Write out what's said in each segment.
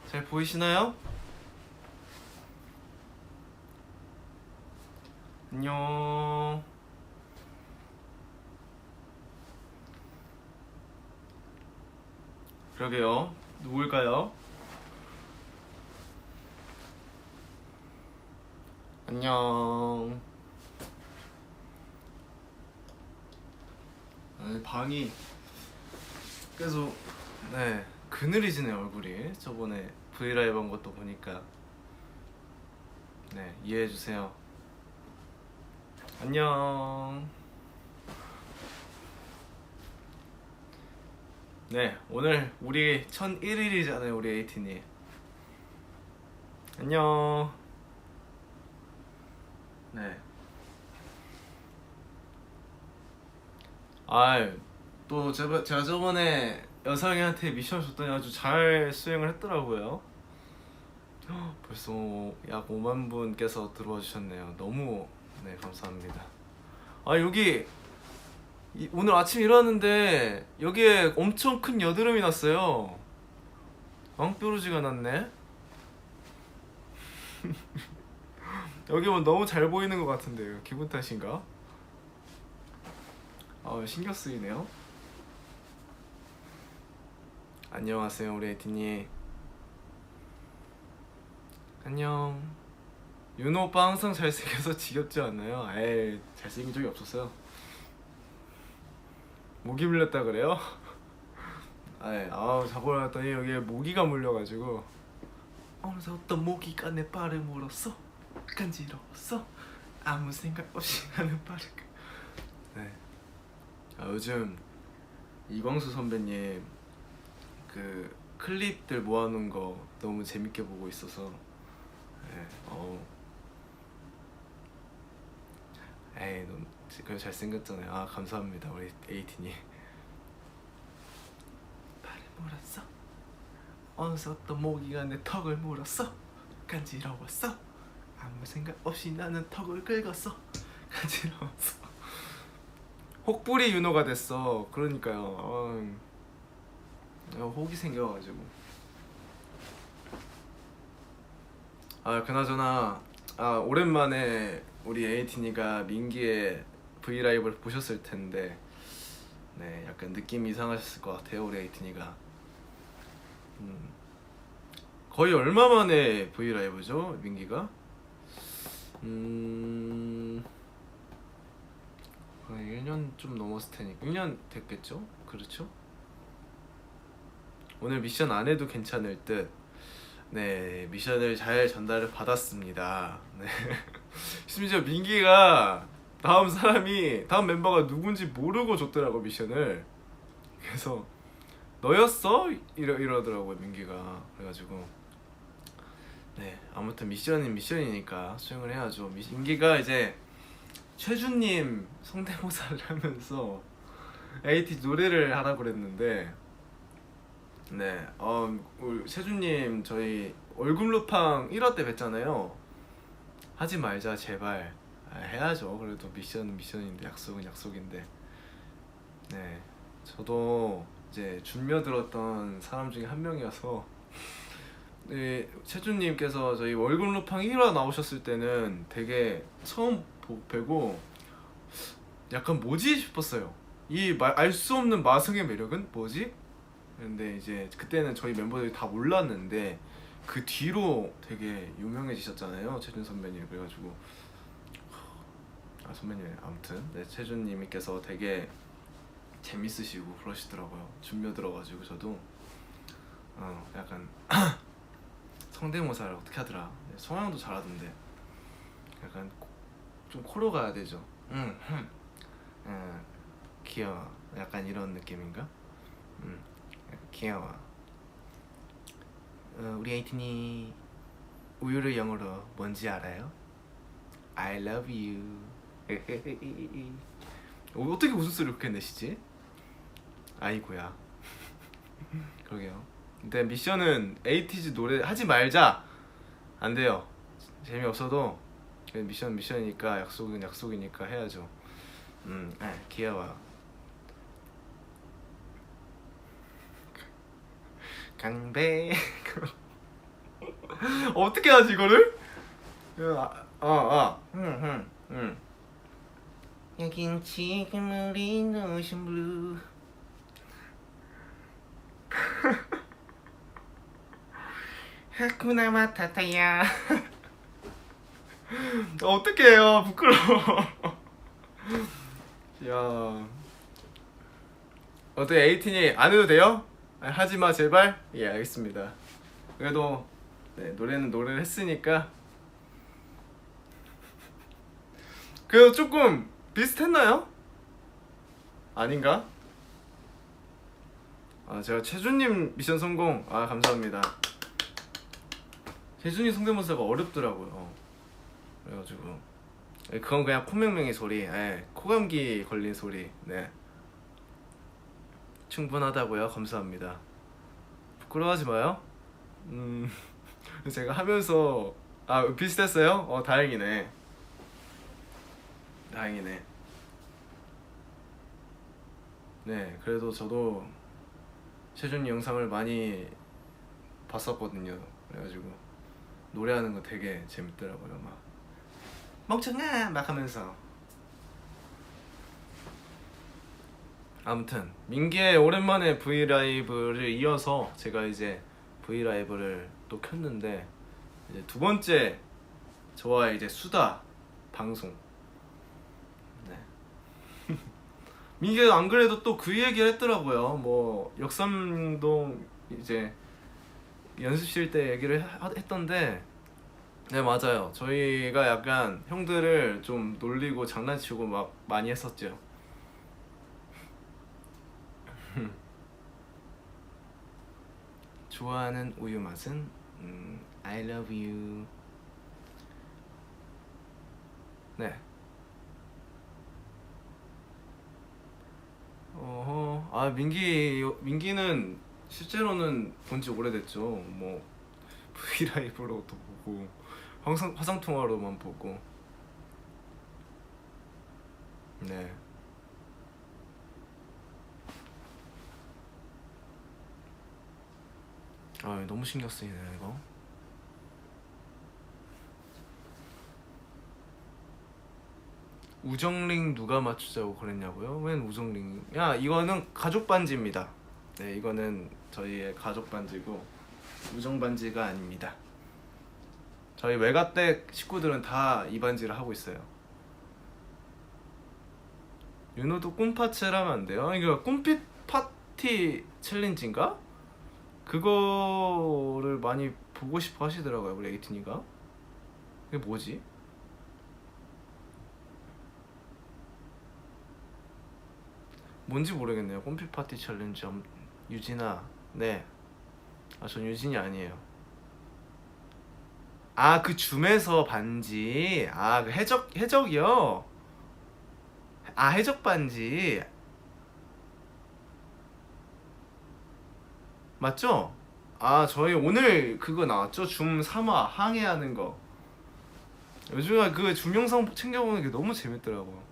잘 보이시나요? 안녕. 그러게요. 누굴까요? 안녕. 아니, 방이 계속 그늘이지네 얼굴이. 저번에 브이라이브 한 것도 보니까. 네, 이해해주세요. 안녕. 네, 오늘 우리 1001일이잖아요, 우리 에이틴이. 안녕. 네. 또 제가 저번에 여상이한테 미션 줬더니 아주 잘 수행을 했더라고요. 벌써 약 5만 분께서 들어와 주셨네요. 너무 감사합니다. 여기 오늘 아침 일어났는데 여기에 엄청 큰 여드름이 났어요. 왕뾰루지가 났네. 여기 뭐 너무 잘 보이는 것 같은데요. 기분 탓인가? 신경 쓰이네요. 안녕하세요, 우리 에티니. 안녕. 윤호 오빠 항상 잘생겨서 지겹지 않나요? 에이, 잘생긴 적이 없었어요. 모기 물렸다 그래요? 자고 났더니 여기에 모기가 물려가지고 어느새 어떤 모기가 내 발을 물었어. 간지러웠어. 아무 생각 없이 하는 발을. 네. 요즘 이광수 선배님 그 클립들 모아놓은 거 너무 재밌게 보고 있어서. 너무 그래 잘생겼잖아요. 감사합니다, 우리 에이틴이. 발을 물었어. 어느새 어떤 모기가 내 턱을 물었어. 간지러웠어. 아무 생각 없이 나는 턱을 긁었어. 간지러웠어. 혹부리 윤호가 됐어. 그러니까요. 혹이 생겨가지고. 그나저나 오랜만에 우리 에이틴이가 민기의 브이라이브를 보셨을 텐데 약간 느낌이 이상하셨을 것 같아요, 우리 에이틴이가. 거의 얼마 만에 브이라이브죠, 민기가? 거의 1년 좀 넘었을 테니까 1년 됐겠죠? 그렇죠? 오늘 미션 안 해도 괜찮을 듯. 네, 미션을 잘 전달을 받았습니다. 네. 심지어 민기가 다음 멤버가 누군지 모르고 줬더라고, 미션을. 그래서 너였어? 이러더라고요, 민기가. 그래가지고 아무튼 미션은 미션이니까 수행을 해야죠. 민기가 이제 최준님 성대모사를 하면서 에이티 노래를 하라고 그랬는데 우리 세준님 저희 얼굴 루팡 1화 때 뵀잖아요. 하지 말자 제발. 해야죠. 그래도 미션은 미션인데 약속은 약속인데. 저도 이제 준며들었던 사람 중에 한 명이어서 세준님께서 저희 얼굴 루팡 1화 나오셨을 때는 되게 처음 뵈고 약간 뭐지 싶었어요. 이 알 수 없는 마성의 매력은 뭐지? 근데 이제 그때는 저희 멤버들이 다 몰랐는데 그 뒤로 되게 유명해지셨잖아요, 최준 선배님. 그래가지고 선배님 아무튼 최준님께서 되게 재밌으시고 그러시더라고요. 준며 들어가지고 저도 약간 성대모사를 어떻게 하더라. 성향도 잘하던데 약간 좀 코로 가야 되죠. 귀여워. 약간 이런 느낌인가? 귀여워. 우리 에이틴이 우유를 영어로 뭔지 알아요? I love you. 어떻게 웃음소리 그렇게 내시지? 아이고야. 그러게요. 근데 미션은 에이티즈 노래 하지 말자. 안 돼요. 재미없어도 미션이니까 약속은 약속이니까 해야죠. 귀여워. 강배. 어떻게 하지 이거를? 여긴 지금 우리 노션 블루. 하쿠나 마타타야. 어떻게 해요? 부끄러워. 야, 어떻게 에이틴이 안 해도 돼요? 하지마 제발. 예, 알겠습니다. 그래도 네, 노래는 노래를 했으니까 그래도 조금 비슷했나요? 아닌가? 제가 최준님 미션 성공. 감사합니다. 최준님 성대모사가 어렵더라고요. 그래가지고 그건 그냥 코맹맹이 소리, 코감기 걸린 소리. 네, 충분하다고요. 감사합니다. 부끄러워하지 마요. 제가 하면서 비슷했어요? 다행이네. 다행이네. 네, 그래도 저도 최준이 영상을 많이 봤었거든요. 그래가지고 노래하는 거 되게 재밌더라고요. 막 멍청아 막 하면서. 아무튼 민기의 오랜만에 브이라이브를 이어서 제가 이제 브이라이브를 또 켰는데 이제 두 번째 저와의 이제 수다 방송. 네. 민기가 안 그래도 또 그 얘기를 했더라고요. 뭐 역삼동 이제 연습실 때 얘기를 했던데, 네 맞아요. 저희가 약간 형들을 좀 놀리고 장난치고 막 많이 했었죠. 좋아하는 우유 맛은 I love you. 네. 민기는 실제로는 본지 오래됐죠. 뭐 브이라이브로도 보고 화상 통화로만 보고. 네. 너무 신경 쓰이네 이거. 우정링 누가 맞추자고 그랬냐고요? 웬 우정링? 야, 이거는 가족 반지입니다. 네, 이거는 저희의 가족 반지고 우정 반지가 아닙니다. 저희 외가댁 식구들은 다 이 반지를 하고 있어요. 윤호도 꿈파츠를 하면 안 돼요? 이거 꿈빛 파티 챌린지인가? 그거를 많이 보고 싶어 하시더라고요, 우리 에이틴이가. 그게 뭐지? 뭔지 모르겠네요. 꿈빛 파티 챌린지. 유진아. 네. 전 유진이 아니에요. 그 줌에서 반지. 그 해적이요? 해적 반지. 맞죠? 저희 오늘 그거 나왔죠? 줌 3화 항해하는 거. 요즘에 그 줌 영상 챙겨보는 게 너무 재밌더라고요.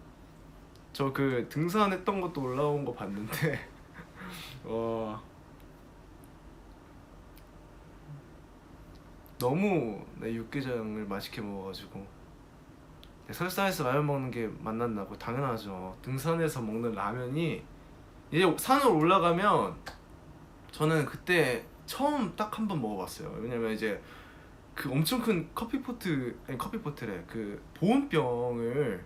저 그 등산했던 것도 올라온 거 봤는데 너무 육개장을 맛있게 먹어가지고. 설산에서 라면 먹는 게 맛났나고 당연하죠. 등산에서 먹는 라면이 이제 산을 올라가면, 저는 그때 처음 딱 한 번 먹어봤어요. 왜냐면 이제 그 엄청 큰 커피포트래. 그 보온병을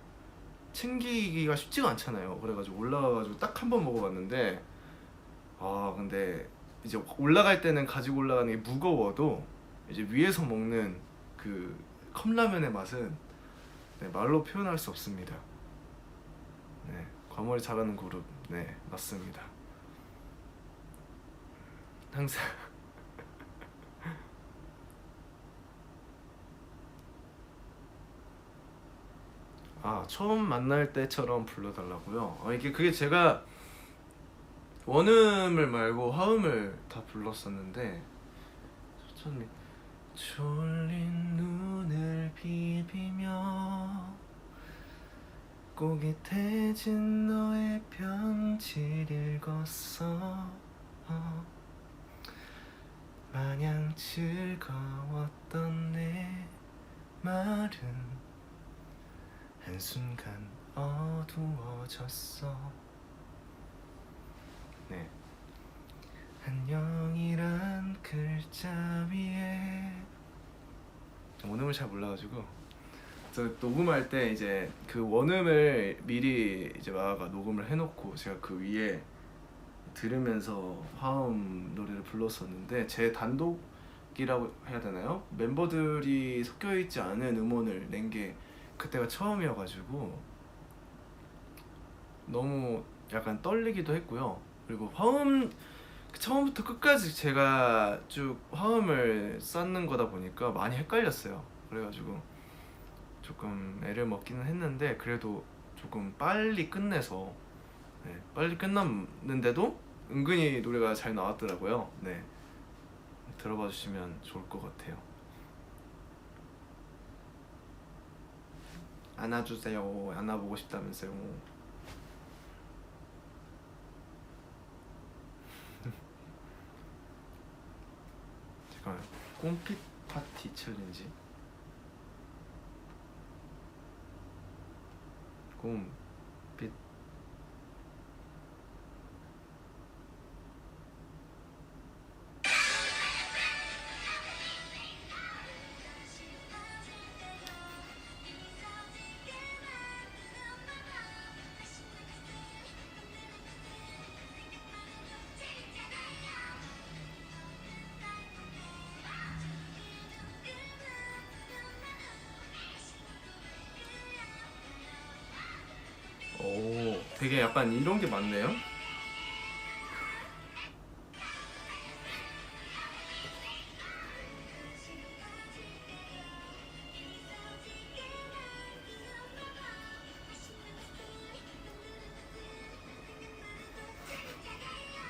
챙기기가 쉽지가 않잖아요. 그래가지고 올라가가지고 딱 한 번 먹어봤는데, 근데 이제 올라갈 때는 가지고 올라가는 게 무거워도 이제 위에서 먹는 그 컵라면의 맛은 말로 표현할 수 없습니다. 네, 과몰이 잘하는 그룹. 네, 맞습니다. 항상 처음 만날 때처럼 불러달라고요? 그게 제가 원음을 말고 화음을 다 불렀었는데, 천천히. 졸린 눈을 비비며 꼭이 태진 너의 편지를 읽었어. 마냥 즐거웠던 내 말은 한순간 어두워졌어. 네, 안녕이란 글자 위에 원음을 잘 몰라가지고 저 녹음할 때 이제 그 원음을 미리 이제 마아가 녹음을 해놓고 제가 그 위에 들으면서 화음 노래를 불렀었는데 제 단독이라고 해야 되나요? 멤버들이 섞여있지 않은 음원을 낸 게 그때가 처음이어가지고 너무 약간 떨리기도 했고요. 그리고 화음 처음부터 끝까지 제가 쭉 화음을 쌓는 거다 보니까 많이 헷갈렸어요. 그래가지고 조금 애를 먹기는 했는데 그래도 조금 빨리 끝내서 네, 빨리 끝났는데도 은근히 노래가 잘 나왔더라고요. 네, 들어봐 주시면 좋을 것 같아요. 안아주세요. 안아보고 싶다면서요. 잠깐만요. 꽃빛 파티 챌린지. 꽃빛 오, 되게 약간 이런 게 많네요.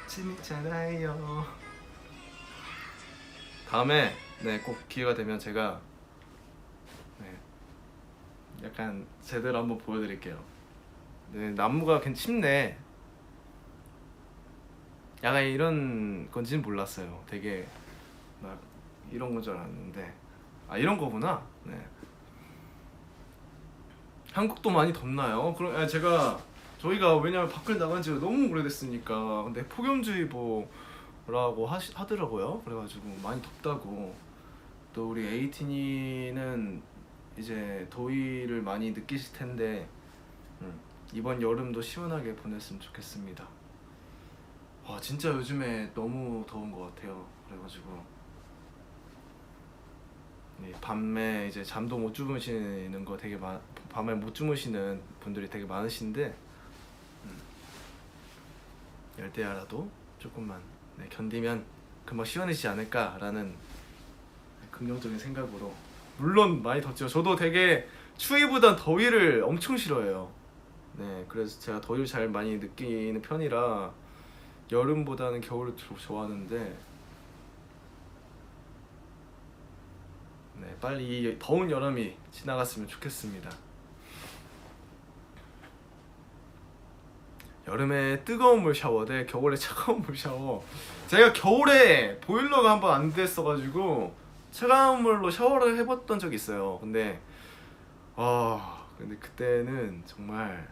재밌잖아요. 다음에 네, 꼭 기회가 되면 제가 네, 약간 제대로 한번 보여드릴게요. 네, 나무가 괜찮네. 약간 이런 건지는 몰랐어요. 되게 막 이런 건 줄 알았는데 아, 이런 거구나. 네. 한국도 많이 덥나요? 그럼 제가 저희가 왜냐면 밖을 나간 지가 너무 오래됐으니까 근데 폭염주의보라고 하더라고요. 그래가지고 많이 덥다고. 또 우리 에이틴이는 이제 더위를 많이 느끼실 텐데 이번 여름도 시원하게 보냈으면 좋겠습니다. 와, 진짜 요즘에 너무 더운 것 같아요. 그래가지고 네, 밤에 이제 잠도 못 주무시는 거 되게 밤에 못 주무시는 분들이 되게 많으신데 열대야라도 조금만 네, 견디면 금방 시원해지지 않을까라는 긍정적인 생각으로. 물론 많이 덥죠. 저도 되게 추위보단 더위를 엄청 싫어해요. 네, 그래서 제가 더위를 잘 많이 느끼는 편이라 여름보다는 겨울을 좋아하는데 네, 빨리 이 더운 여름이 지나갔으면 좋겠습니다. 여름에 뜨거운 물 샤워 대 겨울에 차가운 물 샤워. 제가 겨울에 보일러가 한번 안 됐어가지고 차가운 물로 샤워를 해봤던 적이 있어요. 근데 그때는 정말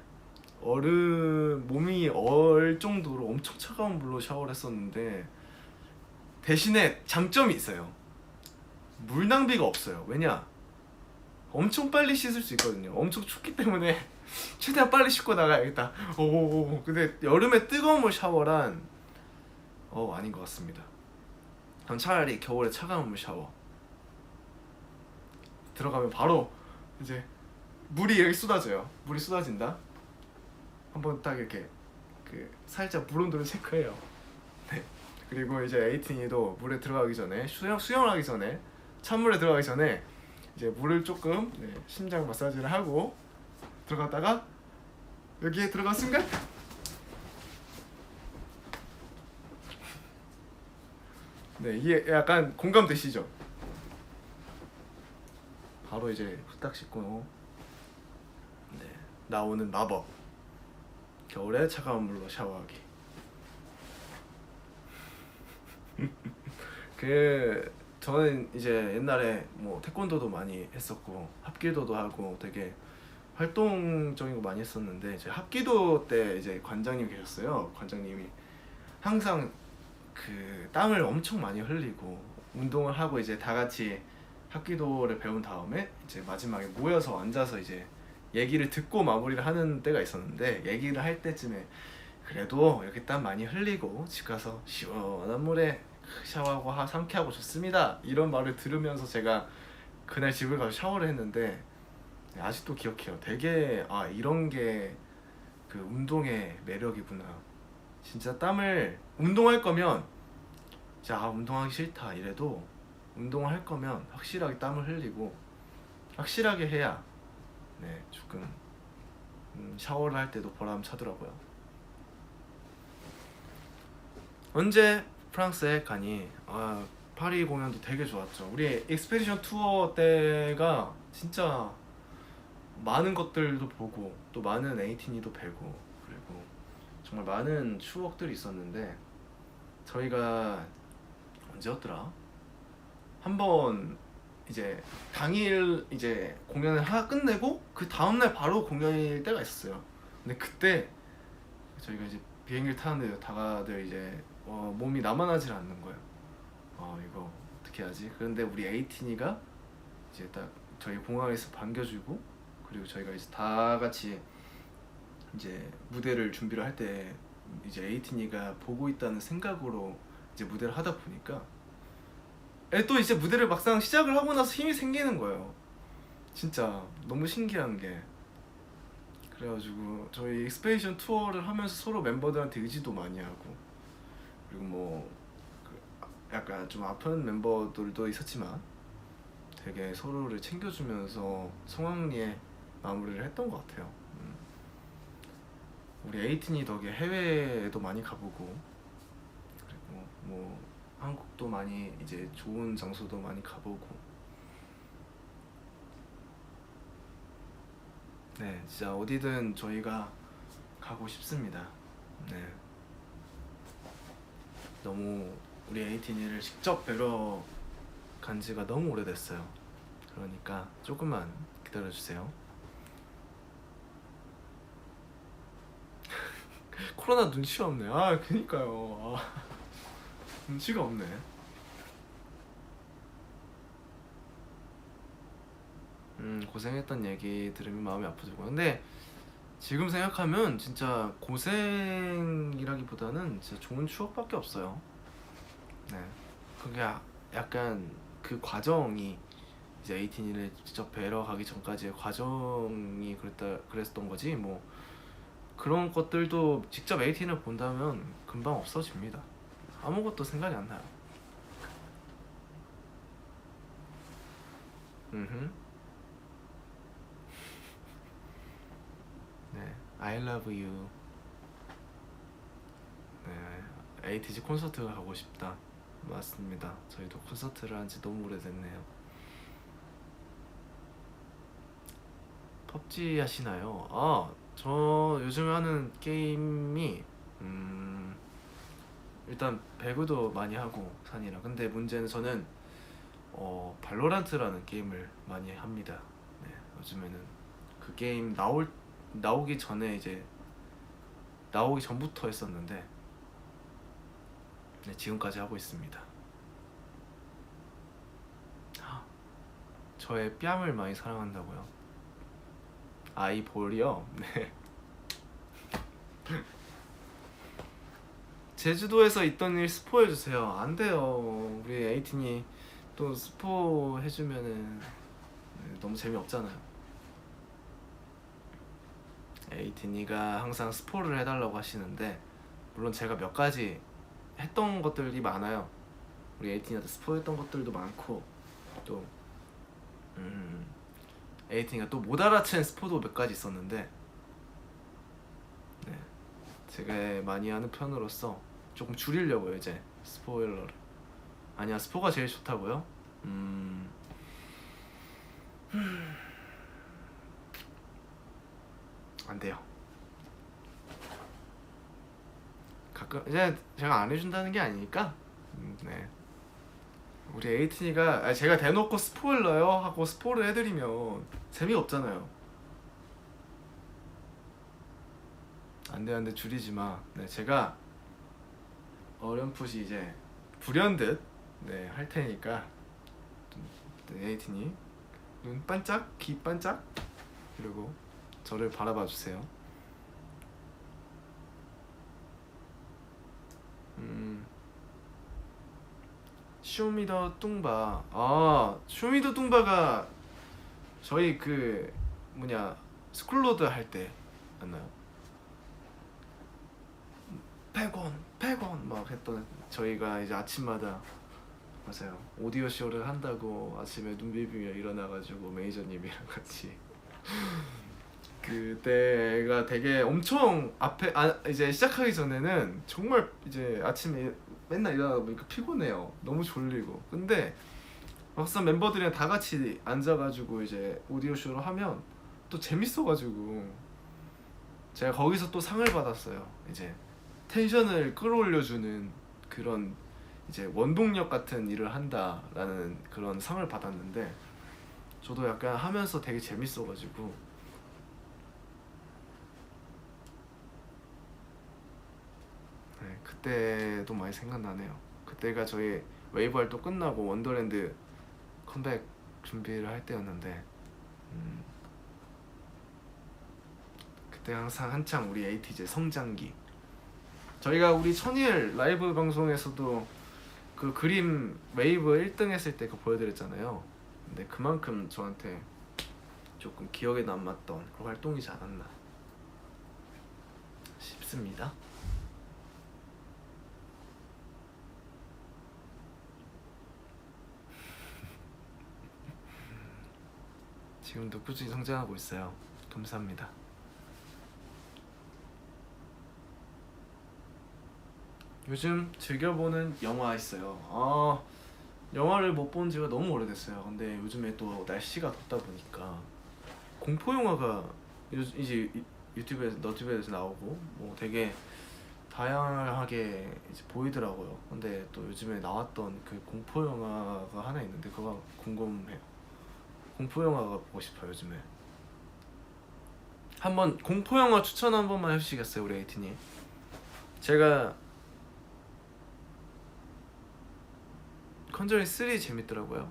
몸이 얼 정도로 엄청 차가운 물로 샤워를 했었는데 대신에 장점이 있어요. 물 낭비가 없어요. 왜냐? 엄청 빨리 씻을 수 있거든요. 엄청 춥기 때문에 최대한 빨리 씻고 나가야겠다. 오, 근데 여름에 뜨거운 물 샤워란 아닌 것 같습니다. 그럼 차라리 겨울에 차가운 물 샤워. 들어가면 바로 이제 물이 이렇게 쏟아져요. 물이 쏟아진다. 한번 딱 이렇게 살짝 물 온도를 체크해요. 네. 그리고 이제 에이틴이도 물에 들어가기 전에 수영을 하기 전에 찬물에 들어가기 전에 이제 물을 조금 심장 마사지를 하고 들어갔다가 여기에 들어간 순간 네, 이게 약간 공감되시죠? 바로 이제 후딱 씻고 나오는 마법. 겨울에 차가운 물로 샤워하기. 저는 이제 옛날에 뭐 태권도도 많이 했었고 합기도도 하고 되게 활동적인 거 많이 했었는데, 이제 합기도 때 이제 관장님 계셨어요. 관장님이 항상 그 땀을 엄청 많이 흘리고 운동을 하고 이제 다 같이 합기도를 배운 다음에 이제 마지막에 모여서 앉아서 이제 얘기를 듣고 마무리를 하는 때가 있었는데, 얘기를 할 때쯤에 그래도 이렇게 땀 많이 흘리고 집 가서 시원한 물에 샤워하고 상쾌하고 좋습니다, 이런 말을 들으면서 제가 그날 집을 가서 샤워를 했는데, 아직도 기억해요. 되게 이런 게 그 운동의 매력이구나. 진짜 땀을 운동할 거면 진짜 운동하기 싫다 이래도 운동을 할 거면 확실하게 땀을 흘리고 확실하게 해야 네 조금 샤워를 할 때도 보람 차더라고요. 언제 프랑스에 가니? 파리 공연도 되게 좋았죠. 우리 익스페디션 투어 때가 진짜 많은 것들도 보고 또 많은 에이티니도 뵈고, 그리고 정말 많은 추억들이 있었는데, 저희가 언제였더라? 한번 이제 당일 이제 공연을 끝내고 그 다음날 바로 공연일 때가 있었어요. 근데 그때 저희가 이제 비행기를 타는데 다들 이제 몸이 남아나질 않는 거예요. 이거 어떻게 하지? 그런데 우리 에이티니가 이제 딱 저희 공항에서 반겨주고, 그리고 저희가 이제 다 같이 이제 무대를 준비를 할 때 이제 에이티니가 보고 있다는 생각으로 이제 무대를 하다 보니까 또 이제 무대를 막상 시작을 하고 나서 힘이 생기는 거예요. 진짜 너무 신기한 게, 그래가지고 저희 익스페디션 투어를 하면서 서로 멤버들한테 의지도 많이 하고, 그리고 약간 좀 아픈 멤버들도 있었지만 되게 서로를 챙겨주면서 성황리에 마무리를 했던 것 같아요. 우리 에이틴이 덕에 해외에도 많이 가보고, 그리고 뭐 한국도 많이 이제 좋은 장소도 많이 가보고, 네 진짜 어디든 저희가 가고 싶습니다. 네 너무 우리 에이틴이를 직접 뵈러 간 지가 너무 오래됐어요. 그러니까 조금만 기다려주세요. 코로나 눈치가 없네. 그니까요. 눈치가 없네. 고생했던 얘기 들으면 마음이 아프죠. 근데 지금 생각하면 진짜 고생이라기보다는 진짜 좋은 추억밖에 없어요. 네, 그게 약간 그 과정이 이제 에이틴이를 직접 뵈러 가기 전까지의 과정이 그랬던 거지, 뭐 그런 것들도 직접 에이틴을 본다면 금방 없어집니다. 아무것도 생각이 안 나요. 음. 네, I love you. 네, 에이티즈 콘서트가 가고 싶다. 맞습니다. 저희도 콘서트를 한 지 너무 오래됐네요. 펍지 하시나요? 저 요즘 하는 게임이 일단 배구도 많이 하고 산이라. 근데 문제는 저는 발로란트라는 게임을 많이 합니다. 네, 요즘에는 그 게임 나오기 전에 이제 나오기 전부터 했었는데, 네, 지금까지 하고 있습니다. 저의 뺨을 많이 사랑한다고요? 이 볼이요? 네. 제주도에서 있던 일 스포해주세요. 안 돼요. 우리 에이틴이 또 스포 해주면은 너무 재미없잖아요. 에이틴이가 항상 스포를 해달라고 하시는데, 물론 제가 몇 가지 했던 것들이 많아요. 우리 에이틴이한테 스포했던 것들도 많고, 또 에이틴이가 또 못 알아챈 스포도 몇 가지 있었는데, 네, 제가 많이 하는 편으로서 조금 줄이려고요. 이제 스포일러를. 아니야, 스포가 제일 좋다고요? 안 돼요. 가끔 이제 제가 안 해준다는 게 아니니까. 네, 우리 에이틴이가 제가 대놓고 스포일러요 하고 스포를 해드리면 재미없잖아요. 안돼 안돼 줄이지 마. 네 제가 어렴풋이 이제 불현듯 네 할 테니까 네, 에이틴이 눈 반짝 귀 반짝 그리고 저를 바라봐 주세요. 쇼미더 뚱바. 아 쇼미더 뚱바가 저희 그 뭐냐 스쿨로드 할 때 맞나요? 100원 100원 막 했던 저희가 이제 아침마다 맞아요 오디오 쇼를 한다고 아침에 눈 비비며 일어나가지고 매니저님이랑 같이 그때가 되게 엄청 앞에 이제 시작하기 전에는 정말 이제 아침에 맨날 일어나다 보니까 피곤해요. 너무 졸리고. 근데 막상 멤버들이랑 다 같이 앉아가지고 이제 오디오 쇼를 하면 또 재밌어가지고 제가 거기서 또 상을 받았어요. 이제 텐션을 끌어올려주는 그런 이제 원동력 같은 일을 한다라는 그런 상을 받았는데 저도 약간 하면서 되게 재밌어가지고 네, 그때도 많이 생각나네요. 그때가 저희 웨이브 활동 끝나고 원더랜드 컴백 준비를 할 때였는데 그때 항상 한창 우리 에이티즈 성장기 저희가 우리 천일 라이브 방송에서도 그 그림 웨이브 1등 했을 때 그거 보여드렸잖아요. 근데 그만큼 저한테 조금 기억에 남았던 그런 활동이지 않았나 싶습니다. 지금도 꾸준히 성장하고 있어요. 감사합니다. 요즘 즐겨보는 영화 있어요. 영화를 못 본 지가 너무 오래됐어요. 근데 요즘에 또 날씨가 덥다 보니까 공포 영화가 이제 유튜브에서 너튜브에서 나오고 뭐 되게 다양하게 이제 보이더라고요. 근데 또 요즘에 나왔던 그 공포 영화가 하나 있는데 그거 궁금해요. 공포 영화가 보고 싶어요 요즘에. 한번 공포 영화 추천 한 번만 해주시겠어요 우리 에이티님? 제가 컨저링 3 재밌더라고요.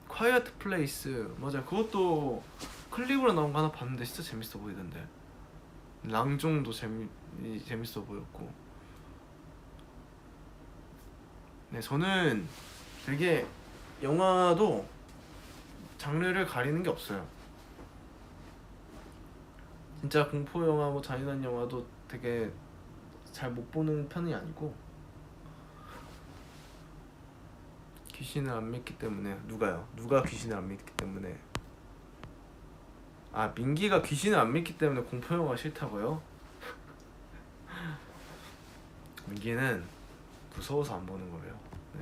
콰이어트 플레이스 맞아 그것도 클립으로 나온 거 하나 봤는데 진짜 재밌어 보이던데. 랑종도 재밌어 보였고. 네 저는 되게 영화도 장르를 가리는 게 없어요. 진짜 공포 영화 뭐 잔인한 영화도 되게 잘 못 보는 편이 아니고 귀신을 안 믿기 때문에 누가 귀신을 안 믿기 때문에 민기가 귀신을 안 믿기 때문에 공포 영화가 싫다고요? 민기는 무서워서 안 보는 거예요. 네.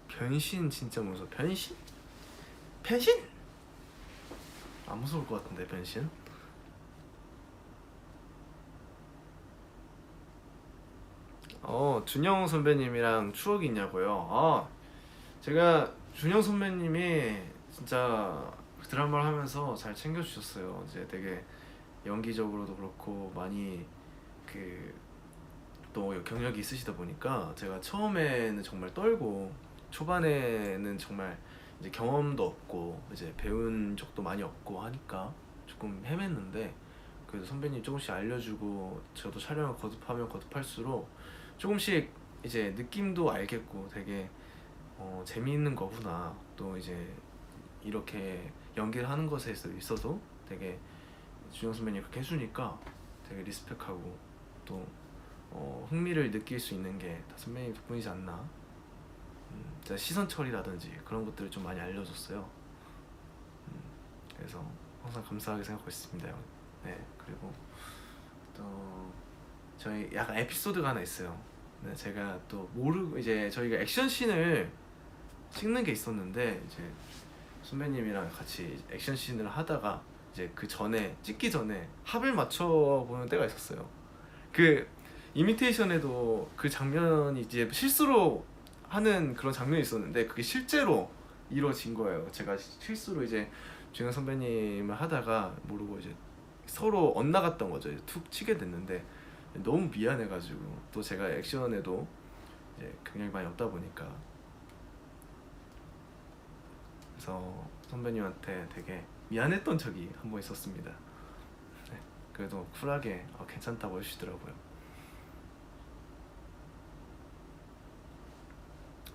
변신 진짜 무서워. 변신? 안 무서울 것 같은데 변신? 준영 선배님이랑 추억이 있냐고요? 제가 준영 선배님이 진짜 드라마를 하면서 잘 챙겨주셨어요. 이제 되게 연기적으로도 그렇고 많이 또 경력이 있으시다 보니까 제가 처음에는 정말 떨고 초반에는 정말 이제 경험도 없고 이제 배운 적도 많이 없고 하니까 조금 헤맸는데 그래도 선배님 조금씩 알려주고 저도 촬영을 거듭하면 거듭할수록 조금씩 이제 느낌도 알겠고 되게 재미있는 거구나. 또 이제 이렇게 연기를 하는 것에 있어도 되게 준영 선배님 그렇게 해주니까 되게 리스펙하고 또 흥미를 느낄 수 있는 게 다 선배님 덕분이지 않나. 시선 처리라든지 그런 것들을 좀 많이 알려줬어요. 그래서 항상 감사하게 생각하고 있습니다. 네 그리고 또 저희 약간 에피소드가 하나 있어요. 네, 제가 또 모르고 이제 저희가 액션씬을 찍는 게 있었는데 이제 선배님이랑 같이 액션씬을 하다가 이제 그 전에 찍기 전에 합을 맞춰 보는 때가 있었어요. 그 이미테이션에도 그 장면이 이제 실수로 하는 그런 장면이 있었는데 그게 실제로 이루어진 거예요. 제가 실수로 이제 주현 선배님을 하다가 모르고 이제 서로 엇나갔던 거죠. 이제 툭 치게 됐는데 너무 미안해가지고 또 제가 액션에도 이제 굉장히 많이 없다 보니까 그래서 선배님한테 되게 미안했던 적이 한 번 있었습니다. 네, 그래도 쿨하게 괜찮다고 해주시더라고요.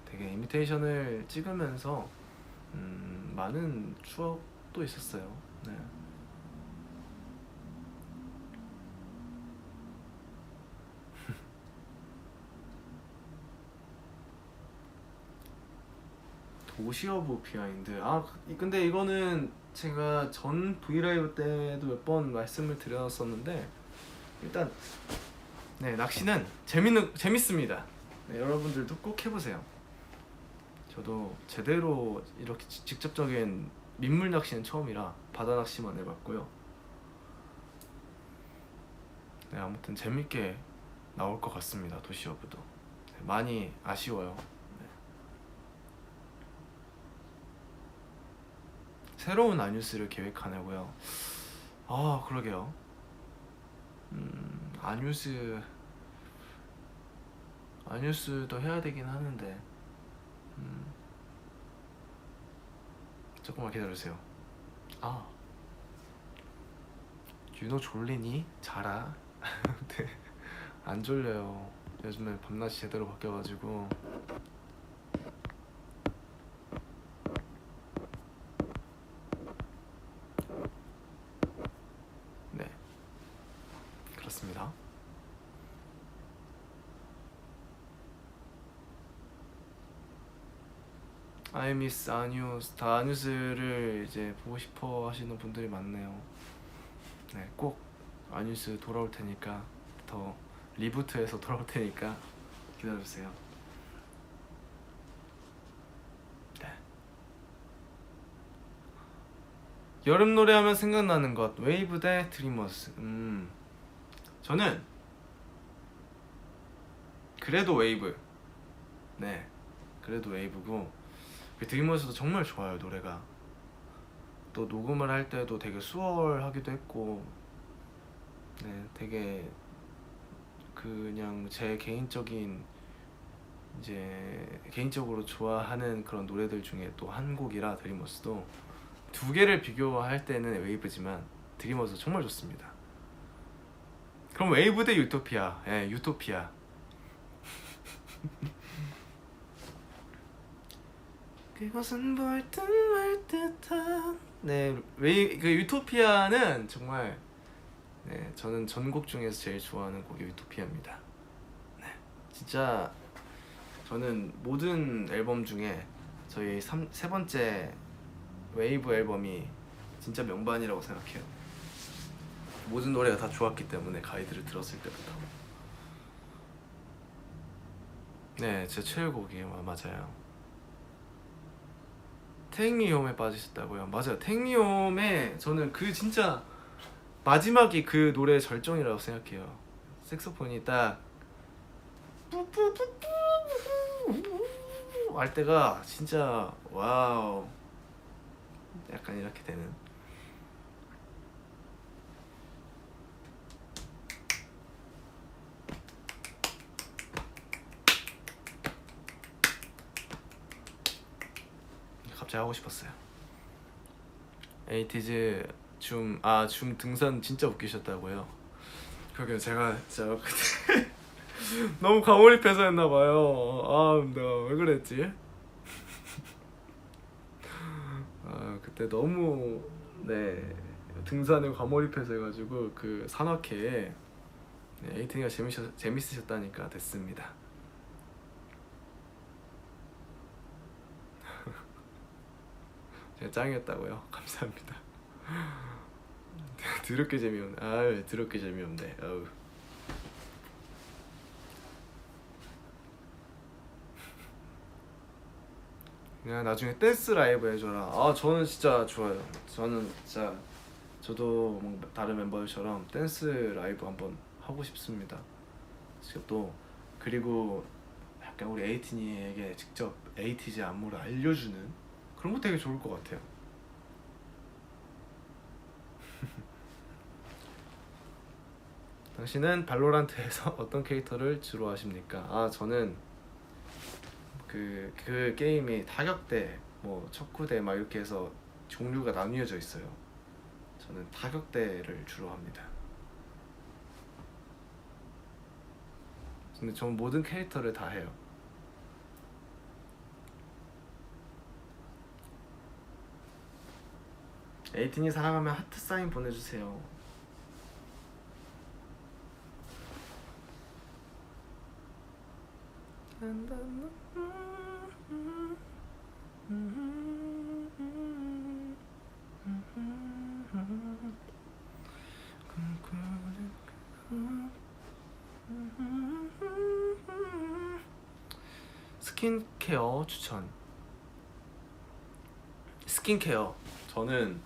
되게 이미테이션을 찍으면서 많은 추억도 있었어요. 네. 도시 오브 비하인드. 근데 이거는 제가 전 브이라이브 때도 몇 번 말씀을 드렸었는데 일단 네, 낚시는 재밌습니다. 네, 여러분들도 꼭 해보세요. 저도 제대로 이렇게 직접적인 민물 낚시는 처음이라 바다 낚시만 해봤고요. 네, 아무튼 재밌게 나올 것 같습니다. 도시 오브도. 네, 많이 아쉬워요. 새로운 아뉴스를 계획하냐고요? 그러게요. 아뉴스도 해야 되긴 하는데 조금만 기다려주세요. 윤호 졸리니? 자라. 네, 안 졸려요. 요즘에 밤낮이 제대로 바뀌어가지고. 네, 그렇습니다. I miss 아뉴스. 다 아뉴스를 이제 보고 싶어 하시는 분들이 많네요. 네, 꼭 아뉴스 돌아올 테니까, 더 리부트해서 돌아올 테니까 기다려주세요. 네. 여름 노래 하면 생각나는 것, 웨이브 대 드리머스. 저는 그래도 웨이브. 네, 그래도 웨이브고, 드리머스도 정말 좋아요. 노래가 또 녹음을 할 때도 되게 수월하기도 했고, 네, 되게 그냥 제 개인적으로 좋아하는 그런 노래들 중에 또 한 곡이라, 드리머스도 두 개를 비교할 때는 웨이브지만 드리머스 정말 좋습니다. 그럼 웨이브 대 유토피아. 예, 유토피아. 그것은 볼듯 말듯한. 네, 그 유토피아는 정말, 네, 저는 전곡 중에서 제일 좋아하는 곡이 유토피아입니다. 네, 진짜 저는 모든 앨범 중에 저희 세 번째 웨이브 앨범이 진짜 명반이라고 생각해요. 모든 노래가 다 좋았기 때문에, 가이드를 들었을 때부터. 네, 제 최애곡이에요. 맞아요. Take Me Home에 빠지셨다고요? 맞아요. Take Me Home에 저는 그 진짜 마지막이 그 노래의 절정이라고 생각해요. 색소폰이 딱 할 때가 진짜 와우, 약간 이렇게 되는. 갑자기 하고 싶었어요. 에이티즈 줌 등산 진짜 웃기셨다고요? 그러게, 제가 진짜 그때 너무 과몰입해서 했나봐요. 내가 왜 그랬지? 그때 너무, 네, 등산에 과몰입해서 해가지고 그 산악회에, 네, 에이티즈가 재밌으셨다니까 됐습니다. 제가 짱이었다고요? 감사합니다. 더럽게 재미없네. 더럽게 재미없네. 그냥 나중에 댄스 라이브 해줘라. 저는 진짜 좋아요. 저는 저도 뭔가 다른 멤버들처럼 댄스 라이브 한번 하고 싶습니다. 직접 또 그리고 약간 우리 에이티니에게 직접 에이티즈 안무를 알려주는 그런 거 되게 좋을 것 같아요. 당신은 발로란트에서 어떤 캐릭터를 주로 하십니까? 아 저는 그 게임이 타격대, 뭐 척후대 막 이렇게 해서 종류가 나뉘어져 있어요. 저는 타격대를 주로 합니다. 근데 전 모든 캐릭터를 다 해요. 에이틴이 사랑하면 하트 사인 보내주세요. 스킨케어 추천. 스킨케어 저는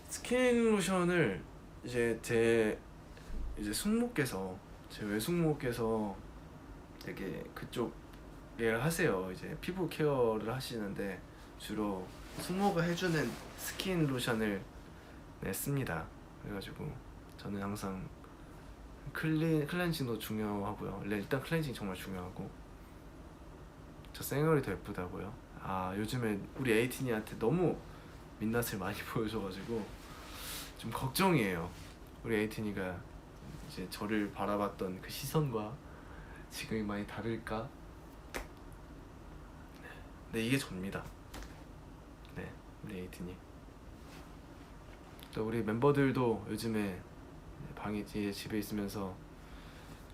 스킨 로션을 이제 숙모께서, 제 외숙모께서 되게 그쪽 일 하세요. 이제 피부 케어를 하시는데 주로 숙모가 해주는 스킨 로션을 씁니다. 그래가지고 저는 항상 클렌징도 중요하고요. 일단 클렌징 정말 중요하고, 저 생얼이 더 예쁘다고요? 아 요즘에 우리 에이티니한테 너무 민낯을 많이 보여줘가지고 좀 걱정이에요. 우리 에이티니가 이제 저를 바라봤던 그 시선과 지금이 많이 다를까? 네, 이게 접니다. 네, 우리 에이티니. 또 우리 멤버들도 요즘에 집에 있으면서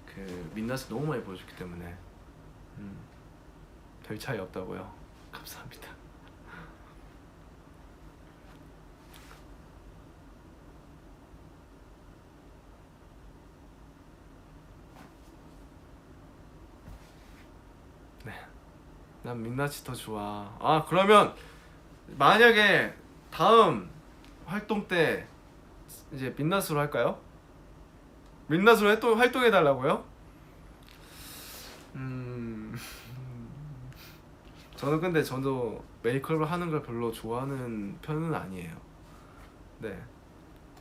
그 민낯을 너무 많이 보여줬기 때문에 별 차이 없다고요. 감사합니다. 네, 난 민낯이 더 좋아. 아 그러면 만약에 다음 활동 때 이제 민낯으로 할까요? 민낯으로 활동해 달라고요? 저는 근데 저도 메이크업을 하는 걸 별로 좋아하는 편은 아니에요. 네,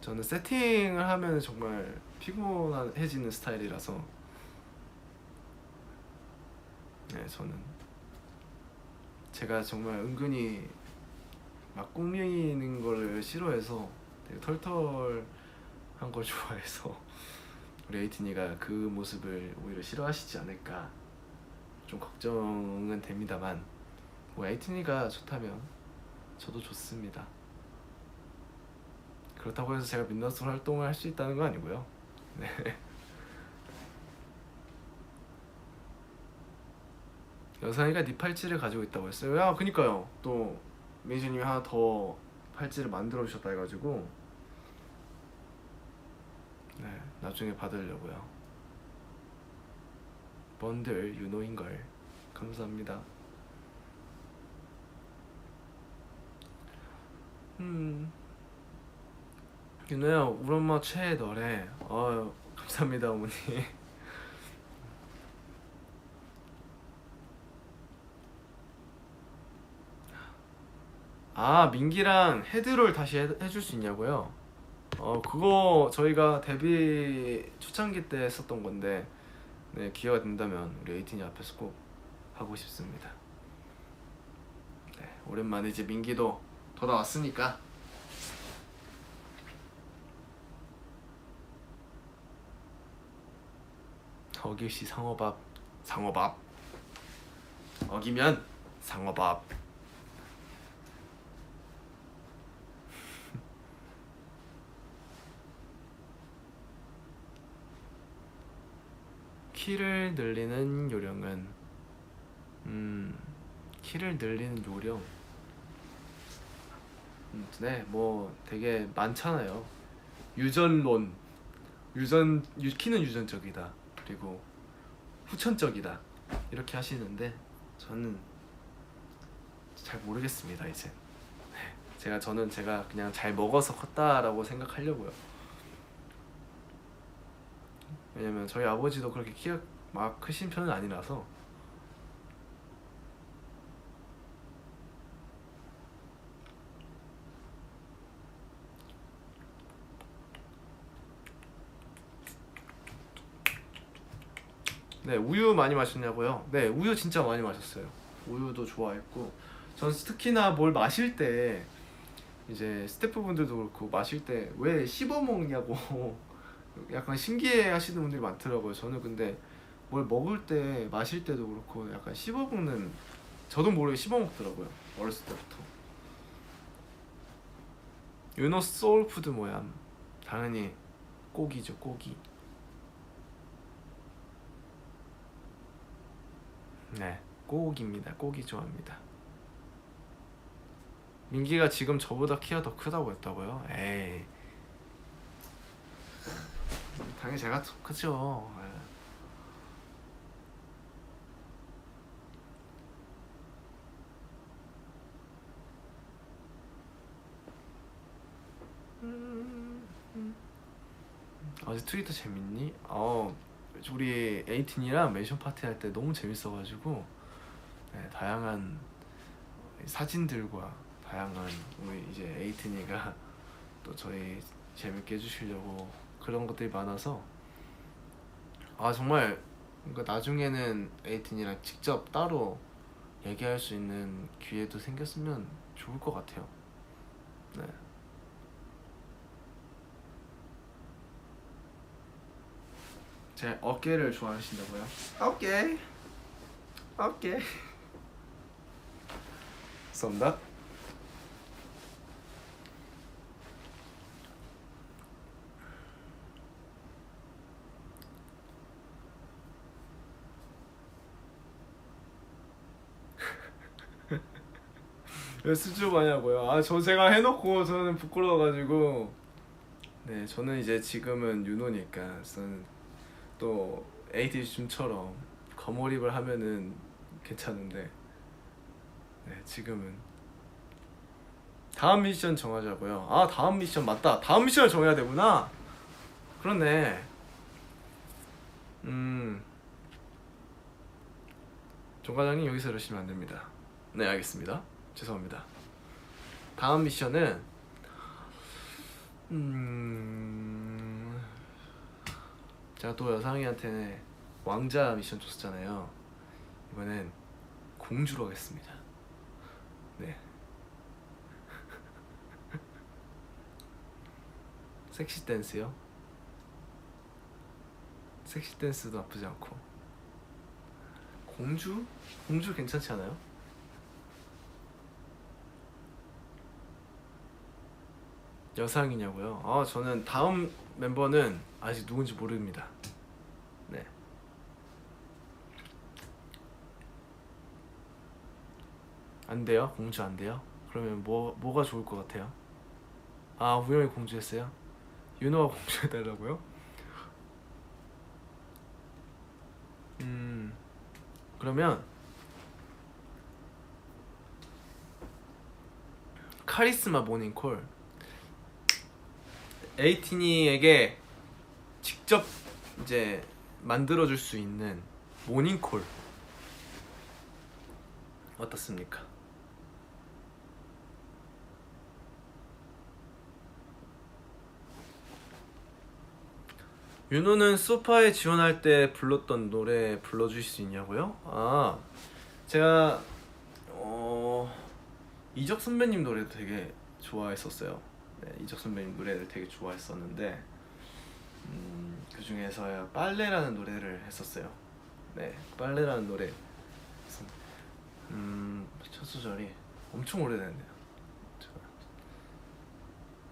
저는 세팅을 하면 정말 피곤해지는 스타일이라서, 네, 저는 제가 정말 은근히 막 꾸미는 거를 싫어해서 되게 털털한 걸 좋아해서 우리 에이틴이가 그 모습을 오히려 싫어하시지 않을까 좀 걱정은 됩니다만, 뭐 에이틴이가 좋다면 저도 좋습니다. 그렇다고 해서 제가 민낯으로 활동을 할 수 있다는 건 아니고요. 네. 여상이가 네 팔찌를 가지고 있다고 했어요. 야 그니까요. 또 매니저님이 하나 더 팔찌를 만들어 주셨다 해가지고 네, 나중에 받으려고요. 번들 유노인걸 감사합니다. 윤호야 우리 엄마 최애 너래. 감사합니다 어머니. 아 민기랑 헤드롤 다시 해줄 수 있냐고요? 그거 저희가 데뷔 초창기 때 했었던 건데, 네 기회가 된다면 우리 에이틴이 앞에서 꼭 하고 싶습니다. 네, 오랜만에 이제 민기도 돌아왔으니까. 어길씨 상어밥. 상어밥 어기면 상어밥. 키를 늘리는 요령은 키를 늘리는 요령 네 뭐 되게 많잖아요. 유전론, 키는 유전적이다, 그리고 후천적이다, 이렇게 하시는데 저는 잘 모르겠습니다 이제. 네, 저는 제가 그냥 잘 먹어서 컸다라고 생각하려고요. 왜냐면 저희 아버지도 그렇게 키가 막 크신 편은 아니라서. 네, 우유 많이 마셨냐고요? 네, 우유 진짜 많이 마셨어요. 우유도 좋아했고, 전 특히나 뭘 마실 때 이제 스태프분들도 그렇고 마실 때 왜 씹어 먹냐고 약간 신기해 하시는 분들이 많더라고요. 저는 근데 뭘 먹을 때 마실 때도 그렇고 약간 씹어 먹는, 저도 모르게 씹어 먹더라고요. 어렸을 때부터. 윤호 소울푸드 뭐야? 당연히 고기죠, 고기. 네, 고기입니다. 고기 좋아합니다. 민기가 지금 저보다 키가 더 크다고 했다고요? 에이, 당연히 제가 더 크죠. 어제 트위터 재밌니? 우리 에이틴이랑 멘션 파티 할 때 너무 재밌어가지고, 네, 다양한 사진들과 다양한 우리 이제 에이틴이가 또 저희 재밌게 해주시려고 그런 것들이 많아서, 정말 그러니까 나중에는 에이틴이랑 직접 따로 얘기할 수 있는 기회도 생겼으면 좋을 것 같아요. 네. 제 어깨를 좋아하신다고요? 어깨. 감사합니다. 왜 수줍 하냐고요? 제가 해놓고 저는 부끄러워가지고. 네, 저는 이제 지금은 윤호니까 저는 또 AD 줌처럼 거몰입을 하면은 괜찮은데, 네, 지금은 다음 미션 정하자고요. 다음 미션 맞다. 다음 미션을 정해야 되구나. 그렇네. 정 과장님 여기서 이러시면 안 됩니다. 네, 알겠습니다. 죄송합니다. 다음 미션은 제가 또 여상이한테 왕자 미션 줬었잖아요. 이번엔 공주로 하겠습니다. 네. 섹시 댄스요? 섹시 댄스도 나쁘지 않고. 공주? 공주 괜찮지 않아요? 여상이냐고요? 저는 다음 멤버는 아직 누군지 모릅니다. 네. 안 돼요? 공주 안 돼요? 그러면 뭐가 좋을 것 같아요? 우영이 공주 했어요? 윤호가 공주 해달라고요? 그러면 카리스마 모닝콜, 에이티니에게 직접 이제 만들어줄 수 있는 모닝콜 어떻습니까? 윤호는 소파에 지원할 때 불렀던 노래 불러주실 수 있냐고요? 제가 이적 선배님 노래도 되게 좋아했었어요. 네, 이적 선배님 노래를 되게 좋아했었는데 그 중에서 빨래라는 노래를 했었어요. 네, 빨래라는 노래. 첫 소절이 엄청 오래됐네요.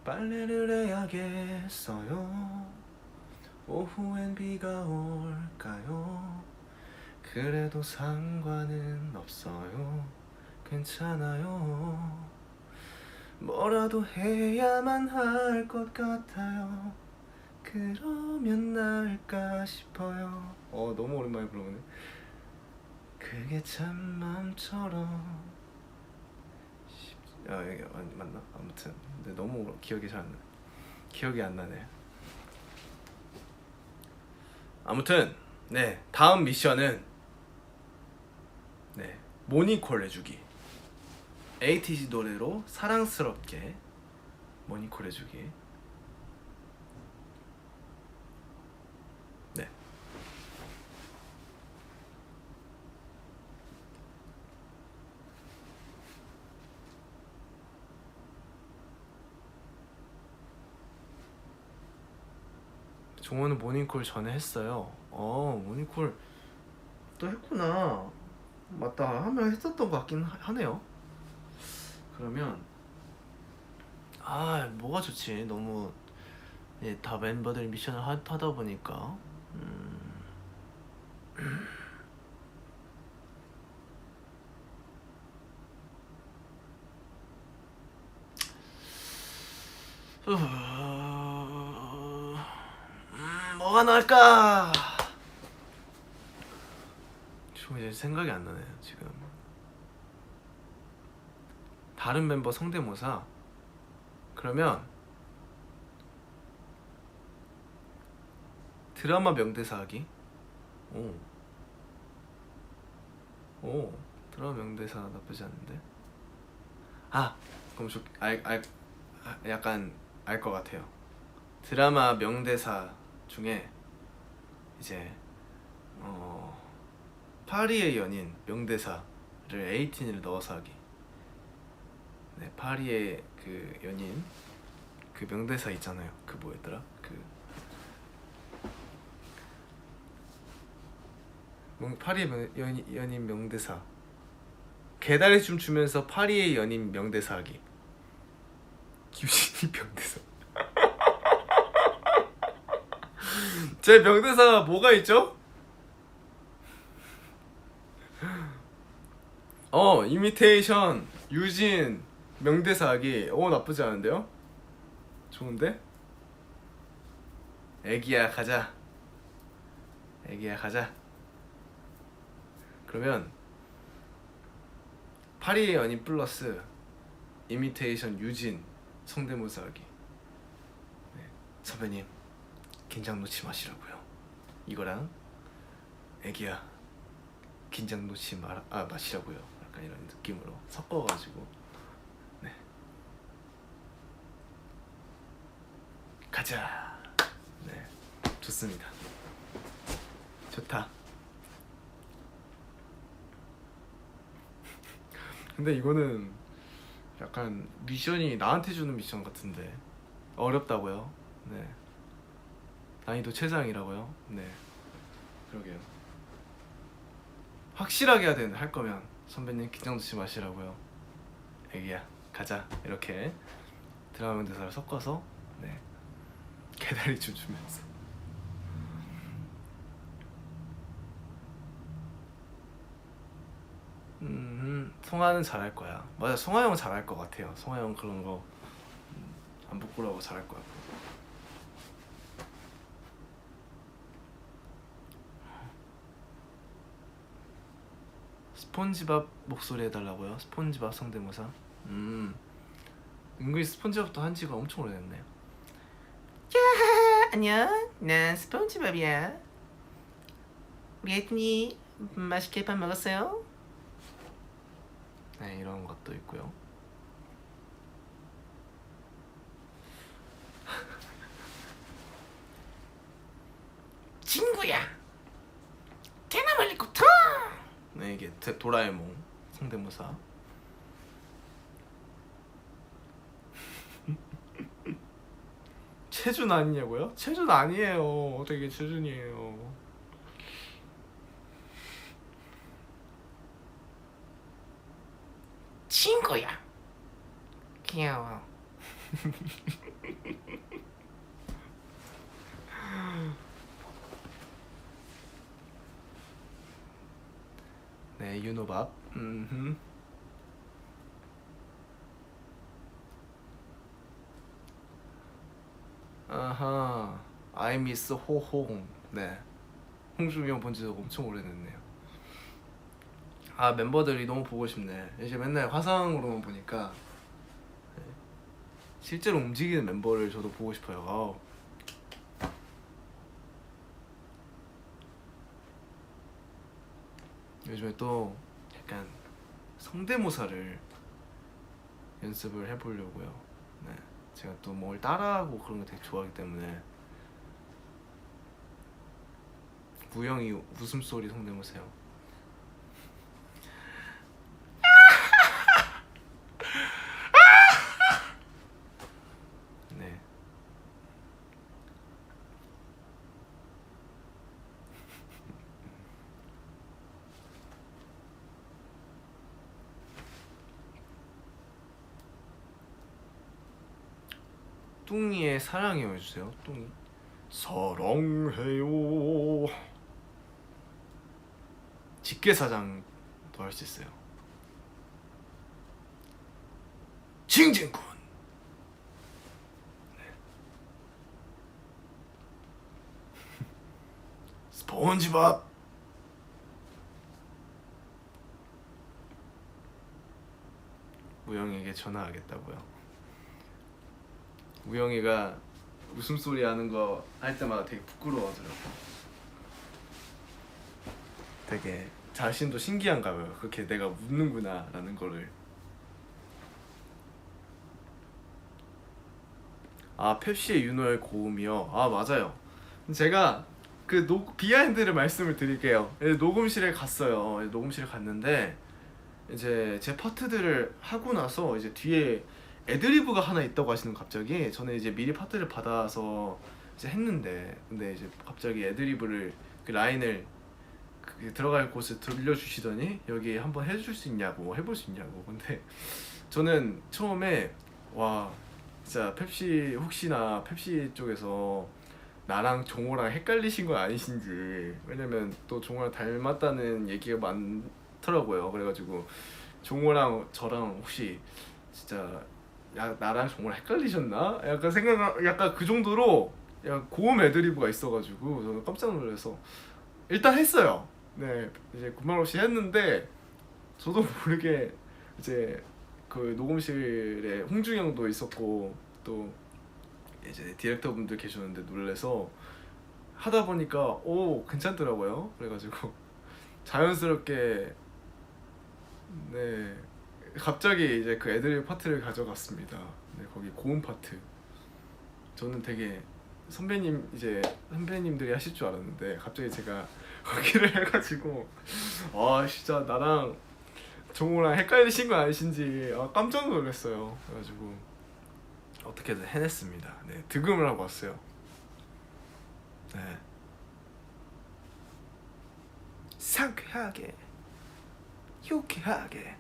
빨래를 해야겠어요. 오후엔 비가 올까요? 그래도 상관은 없어요. 괜찮아요. 뭐라도 해야만 할 것 같아요. 그러면 나을까 싶어요. 너무 오랜만에 부르네. 그게 참 맘처럼 이게 맞나? 아무튼 근데 너무 기억이 안 나네. 아무튼 네, 다음 미션은 네, 모니콜 해주기. 에이티즈 노래로 사랑스럽게 모니콜 해주기. 네. 종호는 모닝콜 전에 했어요. 모닝콜 또 했구나. 맞다, 한 명 했었던 것 같긴 하네요. 그러면 뭐가 좋지? 너무 다 멤버들 미션을 하다 보니까 뭐가 나을까? 지금 이제 생각이 안 나네요. 지금 다른 멤버 성대모사. 그러면 드라마 명대사 하기. 오, 드라마 명대사 나쁘지 않은데. 그럼 약간 알 것 같아요. 드라마 명대사 중에 이제 파리의 연인 명대사를 에이틴을 넣어서 하기. 네, 파리의 그 연인 그 명대사 있잖아요. 그 뭐였더라? 파리의 연인 명대사. 개다리 춤 추면서 파리의 연인 명대사 하기. 김신희 명대사. 제 명대사가 뭐가 있죠? 이미테이션 유진 명대사 하기. 나쁘지 않은데요? 좋은데? 애기야 가자. 애기야 가자. 그러면 파리의 연인 플러스 이미테이션 유진 성대모사 하기. 네. 선배님 긴장 놓지 마시라고요. 이거랑 애기야 긴장 놓지 마시라고요. 약간 이런 느낌으로 섞어가지고 네. 가자. 네, 좋습니다. 좋다. 근데 이거는 약간 미션이 나한테 주는 미션 같은데. 어렵다고요? 네. 난이도 최상이라고요? 네. 그러게요. 확실하게 할 거면 선배님 긴장 놓지 마시라고요. 애기야 가자. 이렇게 드라마 대사를 섞어서 네, 개다리 춤 추면서. 송하는 잘할 거야. 맞아, 송하 형 잘할 것 같아요. 송하 형 그런 거 안 부끄러워 잘할 것 같고. 스폰지밥 목소리 해달라고요? 스폰지밥 성대모사? 은근히 스폰지밥도 한 지가 엄청 오래됐네요. 야, 안녕, 난 스폰지밥이야. 우리 에이틴이 맛있게 밥 먹었어요? 네, 이런 것도 있고요. 친구야, 대나무리부터. 네, 이게 도라에몽 성대모사. 체준 아니냐고요? 체준 아니에요. 어떻게 체준이에요? 친구야, 귀여워. 네, 윤호밥. 아하, I miss 호홍. 네, 홍중이 형 본 지 엄청 오래됐네요. 멤버들이 너무 보고 싶네. 이제 맨날 화상으로만 보니까 실제로 움직이는 멤버를 저도 보고 싶어요. 요즘에 또 약간 성대모사를 연습을 해보려고요. 네, 제가 또 뭘 따라하고 그런 거 되게 좋아하기 때문에. 무영이 웃음소리 성대모사요. 네. 뚱이의 사랑해요 해주세요. 뚱이 사랑해요. 직계사장도 할 수 있어요. 징징군. 네. 스폰지밥. 우영이에게 전화하겠다고요. 우영이가 웃음소리 하는 거 할 때마다 되게 부끄러워하더라고. 되게 자신도 신기한가 봐요. 그렇게 내가 웃는구나 라는 거를. 아, 펩시의 윤호의 고음이요? 아, 맞아요. 제가 그 비하인드를 말씀을 드릴게요. 녹음실에 갔어요. 녹음실에 갔는데 이제 제 파트들을 하고 나서 이제 뒤에 애드리브가 하나 있다고 하시는 거. 갑자기 저는 이제 미리 파트를 받아서 이제 했는데, 근데 이제 갑자기 애드리브를 그 라인을 그 들어갈 곳을 들려주시더니 여기 한번 해줄 수 있냐고, 해볼 수 있냐고. 근데 저는 처음에 와 진짜 펩시, 혹시나 펩시 쪽에서 나랑 종호랑 헷갈리신 건 아니신지, 왜냐면 또 종호랑 닮았다는 얘기가 많더라고요. 그래가지고 종호랑 저랑 혹시 진짜 나랑 종호랑 헷갈리셨나? 약간 약간 그 정도로 약간 고음 애드리브가 있어가지고 저는 깜짝 놀라서 일단 했어요. 네, 이제 군말 없이 했는데 저도 모르게 이제 그 녹음실에 홍중형도 있었고 또 이제 디렉터분들 계셨는데 놀래서 하다 보니까 오 괜찮더라고요. 그래가지고 자연스럽게 네 갑자기 이제 그 애드립 파트를 가져갔습니다. 네, 거기 고음 파트. 저는 되게 선배님들이 하실 줄 알았는데 갑자기 제가 거기를 해가지고 아 진짜 나랑 종호랑 헷갈리신 거 아니신지 깜짝 놀랐어요. 그래가지고 어떻게든 해냈습니다. 네, 득음을 하고 왔어요. 네. 상쾌하게 유쾌하게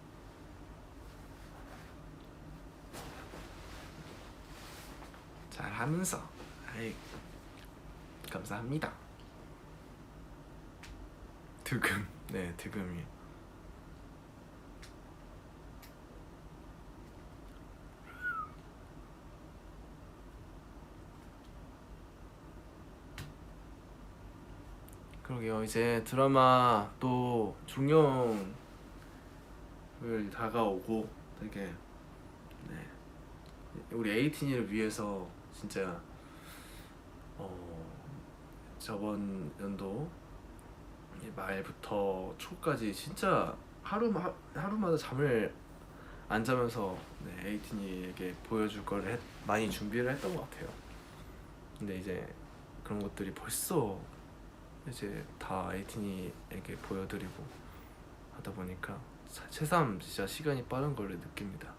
잘하면서. 아이, 감사합니다. 득음. 네, 득음이. 그러게요. 이제 드라마 또 종영을 다가오고 되게 네, 우리 에이틴이를 위해서 진짜 저번 연도 말부터 초까지 진짜 하루마다 잠을 안 자면서 네, 에이틴이에게 보여줄 거를 많이 준비를 했던 것 같아요. 근데 이제 그런 것들이 벌써 이제 다 에이틴이에게 보여드리고 하다 보니까 새삼 진짜 시간이 빠른 걸 느낍니다.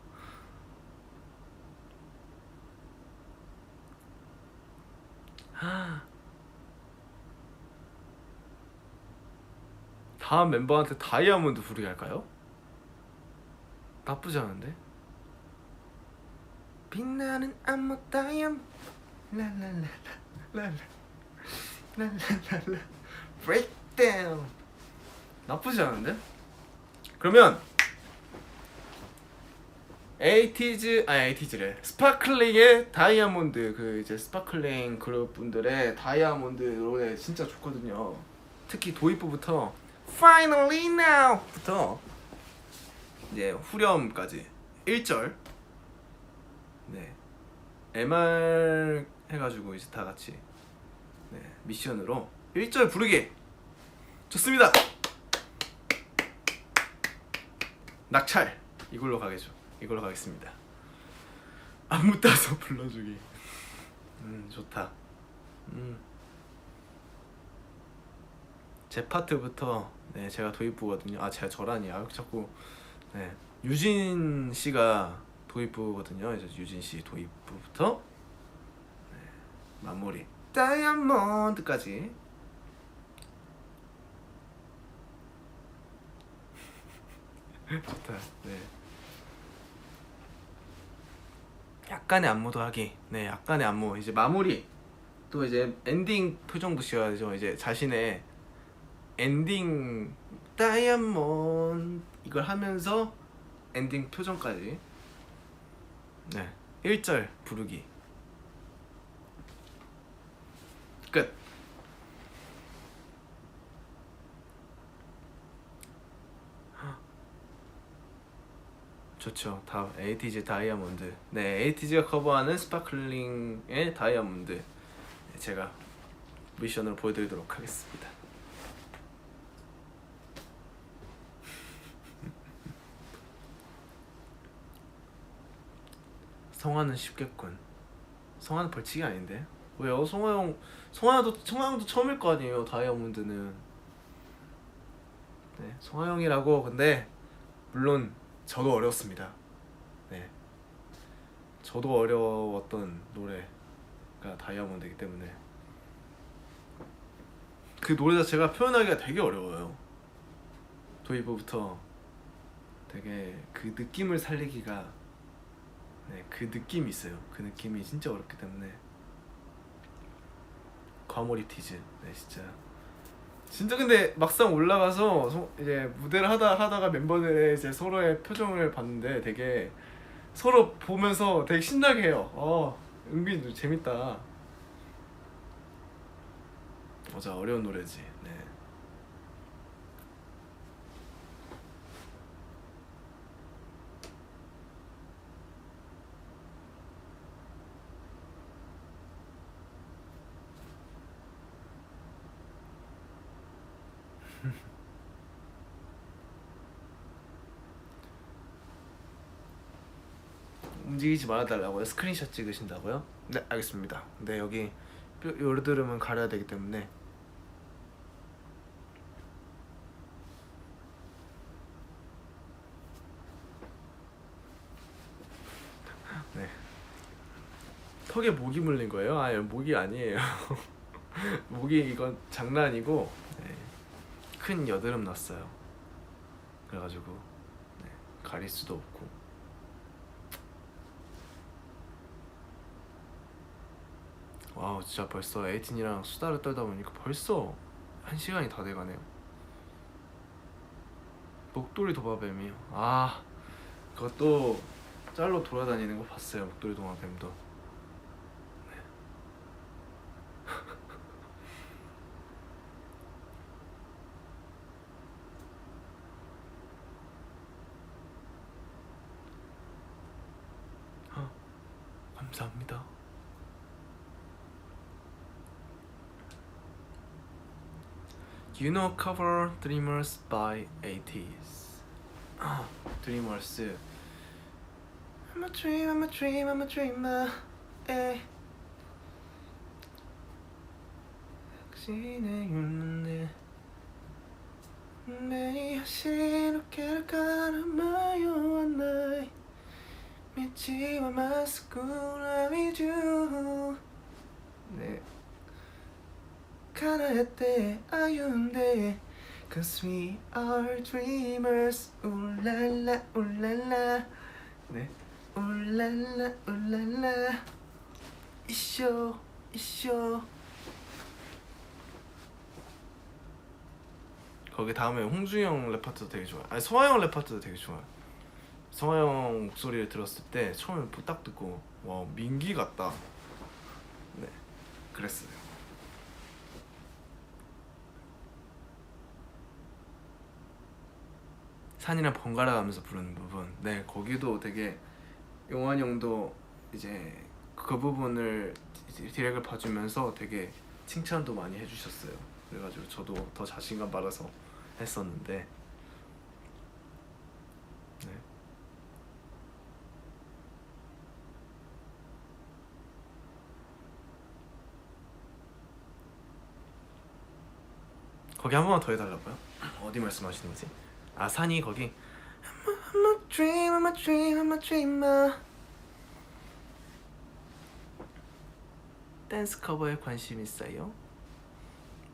다음 멤버한테 다이아몬드 부르게 할까요? 나쁘지 않은데? 빛나는 암모 다이아몬드 랄랄랄랄랄라 랄랄랄라 브레이크다운. 나쁘지 않은데? 그러면 에이티즈래 스파클링의 다이아몬드, 그 이제 스파클링 그룹 분들의 다이아몬드 노래 진짜 좋거든요. 특히 도입부부터 Finally Now부터 이제 후렴까지 1절 네 MR 해가지고 이제 다 같이 네, 미션으로 1절 부르기. 좋습니다. 낙찰 이걸로 가겠죠. 이걸로 가겠습니다. 안무 따서 불러주기. 좋다. 제 파트부터 네 제가 도입부거든요. 아 제가 저라니. 아 자꾸 네 유진 씨가 도입부거든요. 이제 유진 씨 도입부부터 네, 마무리 다이아몬드까지. 좋다. 네. 약간의 안무도 하기. 네, 약간의 안무. 이제 마무리. 또 이제 엔딩 표정도 지어야죠. 이제 자신의 엔딩 다이아몬드 이걸 하면서 엔딩 표정까지. 네. 1절 부르기. 끝. 좋죠. 다 에이티즈 다이아몬드. 네, 에이티즈가 커버하는 스파클링의 다이아몬드. 네, 제가 미션으로 보여드리도록 하겠습니다. 성화는 쉽겠군. 성화는 벌칙이 아닌데? 왜요? 성화형도 처음일 거 아니에요. 다이아몬드는. 네, 성화형이라고. 근데 물론 저도 어려웠습니다. 네, 저도 어려웠던 노래가 다이아몬드이기 때문에 그 노래 자체가 표현하기가 되게 어려워요. 도입부부터 되게 그 느낌을 살리기가 네, 그 느낌이 있어요. 그 느낌이 진짜 어렵기 때문에 과몰입 티즈. 네, 진짜 근데 막상 올라가서 이제 무대를 하다가 멤버들의 이제 서로의 표정을 봤는데 되게 서로 보면서 되게 신나게 해요. 은근히 재밌다. 맞아, 어려운 노래지. 네. 움직이지 말아달라고요? 스크린샷 찍으신다고요? 네, 알겠습니다. 네, 여기 요르드름은 가려야 되기 때문에. 네. 턱에 모기 물린 거예요? 아, 모기 아니에요. 모기 이건 장난이고 네. 큰 여드름 났어요. 그래가지고 네, 가릴 수도 없고. 와우, 진짜 벌써 에이틴이랑 수다를 떨다 보니까 벌써 1시간이 다 돼가네요. 목도리 도마뱀이요. 아, 그것도 짤로 돌아다니는 거 봤어요. 목도리 도마뱀도. 감사합니다. You know cover Dreamers by 80s. Dreamers. I'm a dream, I'm a dream, I'm a dreamer. 에. 당신의 눈에 매일 시로케를 가르마요 안나이 미치와 마스쿠라 위주. 네. 가라했대 아윤대 Cause we are dreamers 울랄라 울랄라. 네. 울랄라 울랄라 이쇼 이쇼. 거기 다음에 홍중영 랩 파트도 되게 좋아요. 아니 성화형 랩 파트도 되게 좋아요. 성화형 목소리를 들었을 때 처음에 딱 듣고 와 민기 같다. 네, 그랬어요. 산이랑 번갈아 가면서 부르는 부분. 네, 거기도 되게 용환 형도 이제 그 부분을 디렉을 봐주면서 되게 칭찬도 많이 해주셨어요. 그래가지고 저도 더 자신감 받아서 했었는데 네. 거기 한 번만 더 해달라고요? 어디 말씀하시는 거지? 아 산이 거기 I'm a dream, I'm a dream, I'm a dreamer. 댄스 커버에 관심 있어요?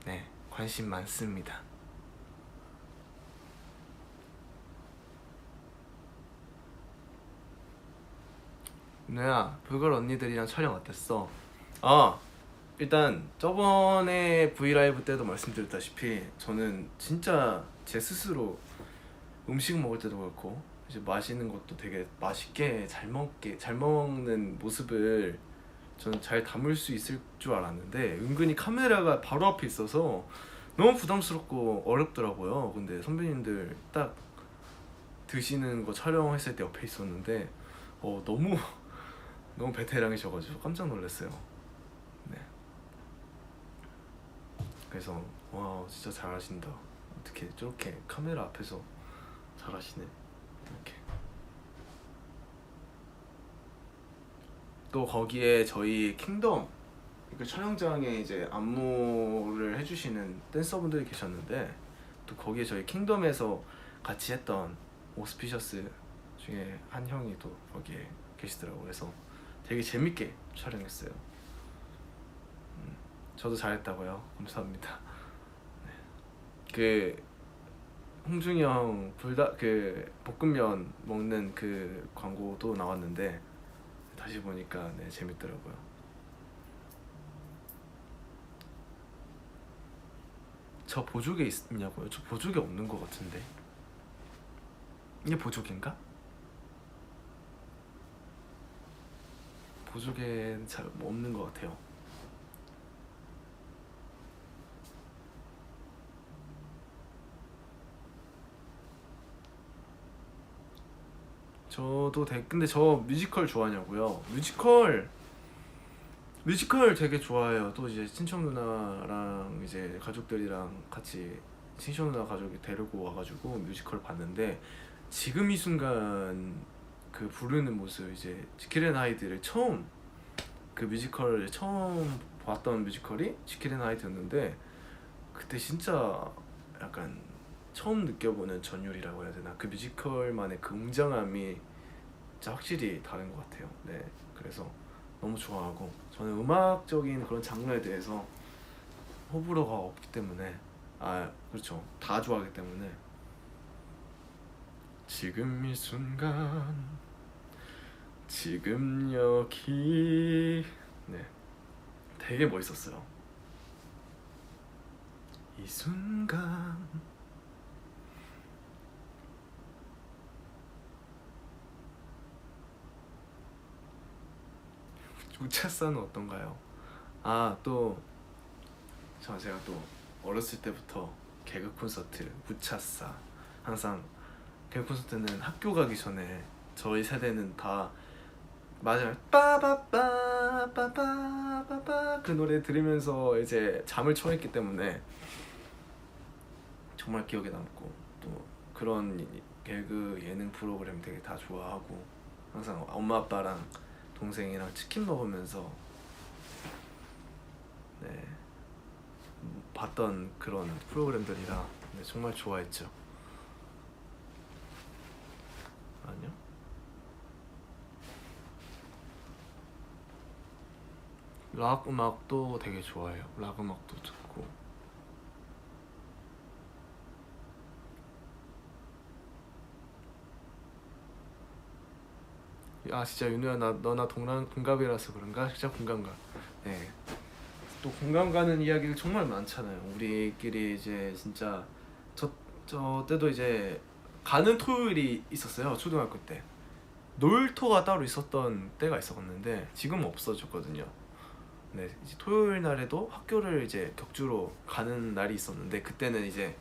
네, 관심 많습니다. 누야, 불걸 언니들이랑 촬영 어땠어? 아, 일단 저번에 브이라이브 때도 말씀드렸다시피 저는 진짜 제 스스로 음식 먹을 때도 그렇고 이제 마시는 것도 되게 맛있게 잘 먹는 모습을 저는 잘 담을 수 있을 줄 알았는데 은근히 카메라가 바로 앞에 있어서 너무 부담스럽고 어렵더라고요. 근데 선배님들 딱 드시는 거 촬영했을 때 옆에 있었는데 너무 너무 베테랑이셔가지고 깜짝 놀랐어요. 네. 그래서 와 진짜 잘하신다. 어떻게 저렇게 카메라 앞에서 잘하시네. 이렇게. 또 거기에 저희 킹덤 그 촬영장에 이제 안무를 해주시는 댄서분들이 계셨는데 또 거기에 저희 킹덤에서 같이 했던 오스피셔스 중에 한 형이 또 거기에 계시더라고요. 그래서 되게 재밌게 촬영했어요. 저도 잘했다고요? 감사합니다. 네. 그 홍중이 형 그 볶음면 먹는 그 광고도 나왔는데 다시 보니까 네 재밌더라고요. 저 보조개 있냐고요? 저 보조개 없는 것 같은데. 이게 보조개인가? 보조개는 잘 없는 것 같아요. 저도 근데 저 뮤지컬 좋아하냐고요? 뮤지컬 되게 좋아해요. 또 이제 친척 누나랑 이제 가족들이랑 같이 친척 누나 가족이 데리고 와가지고 뮤지컬 봤는데 지금 이 순간 그 부르는 모습 이제 지킬 앤 하이드를 그 뮤지컬을 처음 봤던 뮤지컬이 지킬 앤 하이드였는데 그때 진짜 약간 처음 느껴보는 전율이라고 해야 되나? 그 뮤지컬만의 그 웅장함이 진짜 확실히 다른 것 같아요. 네, 그래서 너무 좋아하고 저는 음악적인 그런 장르에 대해서 호불호가 없기 때문에 그렇죠, 다 좋아하기 때문에 지금 이 순간 지금 여기 네 되게 멋있었어요. 이 순간 우차사는 어떤가요? 또 제가 또 어렸을 때부터 개그 콘서트 우차사 항상 개그 콘서트는 학교 가기 전에 저희 세대는 다 맞아요. 빠바빠빠빠빠빠 그 노래 들으면서 이제 잠을 청했기 때문에 정말 기억에 남고 또 그런 개그 예능 프로그램 되게 다 좋아하고 항상 엄마 아빠랑 동생이랑 치킨 먹으면서 네 봤던 그런 프로그램들이라 네, 정말 좋아했죠. 아니요? 락 음악도 되게 좋아해요. 락 음악도 듣고 진짜 윤우야 너나 동갑이라서 그런가? 진짜 공감가. 네. 또 공감 가는 이야기를 정말 많잖아요. 우리끼리 이제 진짜 저 때도 이제 가는 토요일이 있었어요. 초등학교 때 놀토가 따로 있었던 때가 있었는데 지금은 없어졌거든요. 네, 이제 토요일 날에도 학교를 이제 격주로 가는 날이 있었는데 그때는 이제